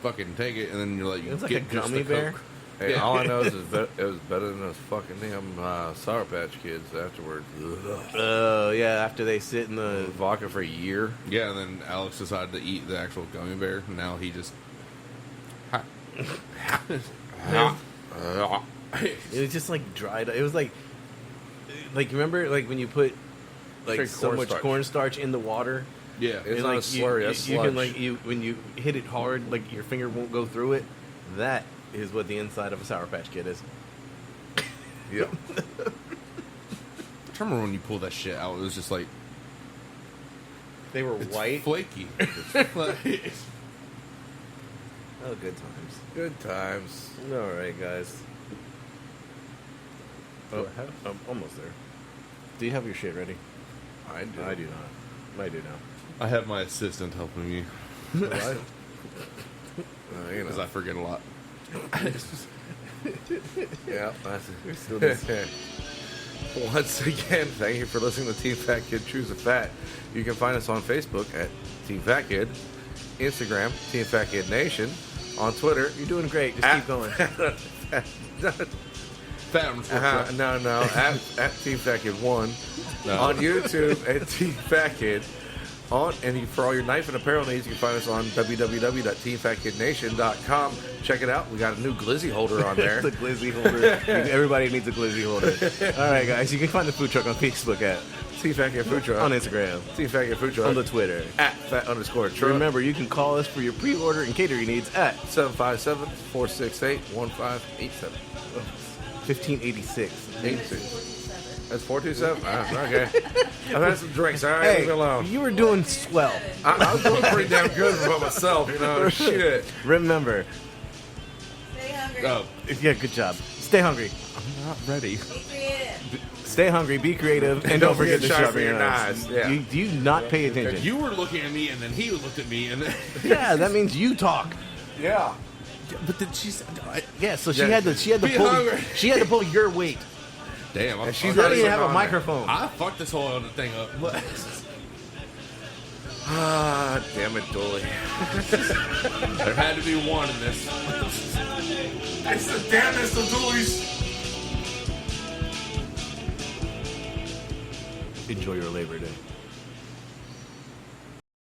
S3: fucking take it, and then you're like, you
S1: It was like
S3: get
S1: a
S3: just
S1: gummy
S3: the
S1: bear.
S3: Coke.
S2: Hey,
S3: Yeah.
S2: all I know is it was better than those fucking damn Sour Patch Kids afterwards.
S1: Oh, yeah, after they sit in the...
S2: Vodka for a year.
S3: Yeah, and then Alex decided to eat the actual gummy bear, and now he just.
S1: It was just like dried. It was like remember like when you put like
S2: Straight
S1: so much
S2: cornstarch.
S1: cornstarch in the water.
S3: Yeah,
S2: It's
S1: and,
S2: not
S1: like,
S2: a slurry, that's
S1: you can
S2: sludge.
S1: when you hit it hard, like your finger won't go through it. That is what the inside of a Sour Patch Kid is.
S2: Yep.
S3: I remember when you pulled that shit out, it was just like
S1: They were
S3: it's
S1: white.
S3: flaky. Like,
S1: Oh, good times.
S2: Good times.
S1: All right, guys. Oh, I'm almost there. Do you have your shit ready?
S2: I do.
S1: I do not. I do now.
S3: I have my assistant helping me
S2: Right? You
S3: because
S2: know.
S3: I forget a lot.
S2: Yeah.
S1: Still this.
S2: Once again, thank you for listening to Team Fat Kid Choose a Fat. You can find us on Facebook at Team Fat Kid, Instagram, Team Fat Kid Nation, on Twitter.
S1: You're doing great. Just keep going.
S2: No, at Team Fat Kid 1.
S3: No.
S2: On YouTube at Team Fat Kid. For all your knife and apparel needs, you can find us on www.teamfatkidnation.com. Check it out. We got a new Glizzy Holder on there.
S1: The Glizzy Holder. Everybody needs a Glizzy Holder. All right, guys. You can find the food truck on Facebook at
S2: Team Fat Kid Food Truck.
S1: on Instagram,
S2: Team Fat Kid Food Truck.
S1: on the Twitter.
S2: At Fat_truck.
S1: Remember, you can call us for your pre-order and catering needs at
S2: 757-468-1587.
S1: 1586.
S2: 86. That's 427. Okay. I've had some drinks. All right, leave
S1: Hey,
S2: me alone.
S1: you were doing swell.
S2: I was doing pretty damn good for myself, you know. Shit.
S1: Remember,
S4: Stay hungry.
S3: Oh,
S1: yeah, good job. Stay hungry.
S3: I'm not ready.
S4: Be creative.
S1: Stay hungry, be creative, and don't forget to sharpen your knives.
S2: Yeah.
S1: You do not pay attention.
S3: You were looking at me, and then he looked at me, and then
S1: Yeah, that means you talk.
S2: Yeah.
S3: but then she's
S1: Yeah, so she
S2: Yeah.
S1: had to
S3: Be
S1: pull
S3: hungry.
S1: she had to pull your weight.
S3: damn. I'm
S2: And she's
S1: She
S3: fucked.
S1: doesn't
S2: really
S1: even have a
S2: on there.
S1: microphone.
S3: I fucked this whole other thing up.
S2: Ah, damn it, Dooley.
S3: There had to be one in this.
S2: It's the damnedest of Doolies.
S1: Enjoy your Labor Day.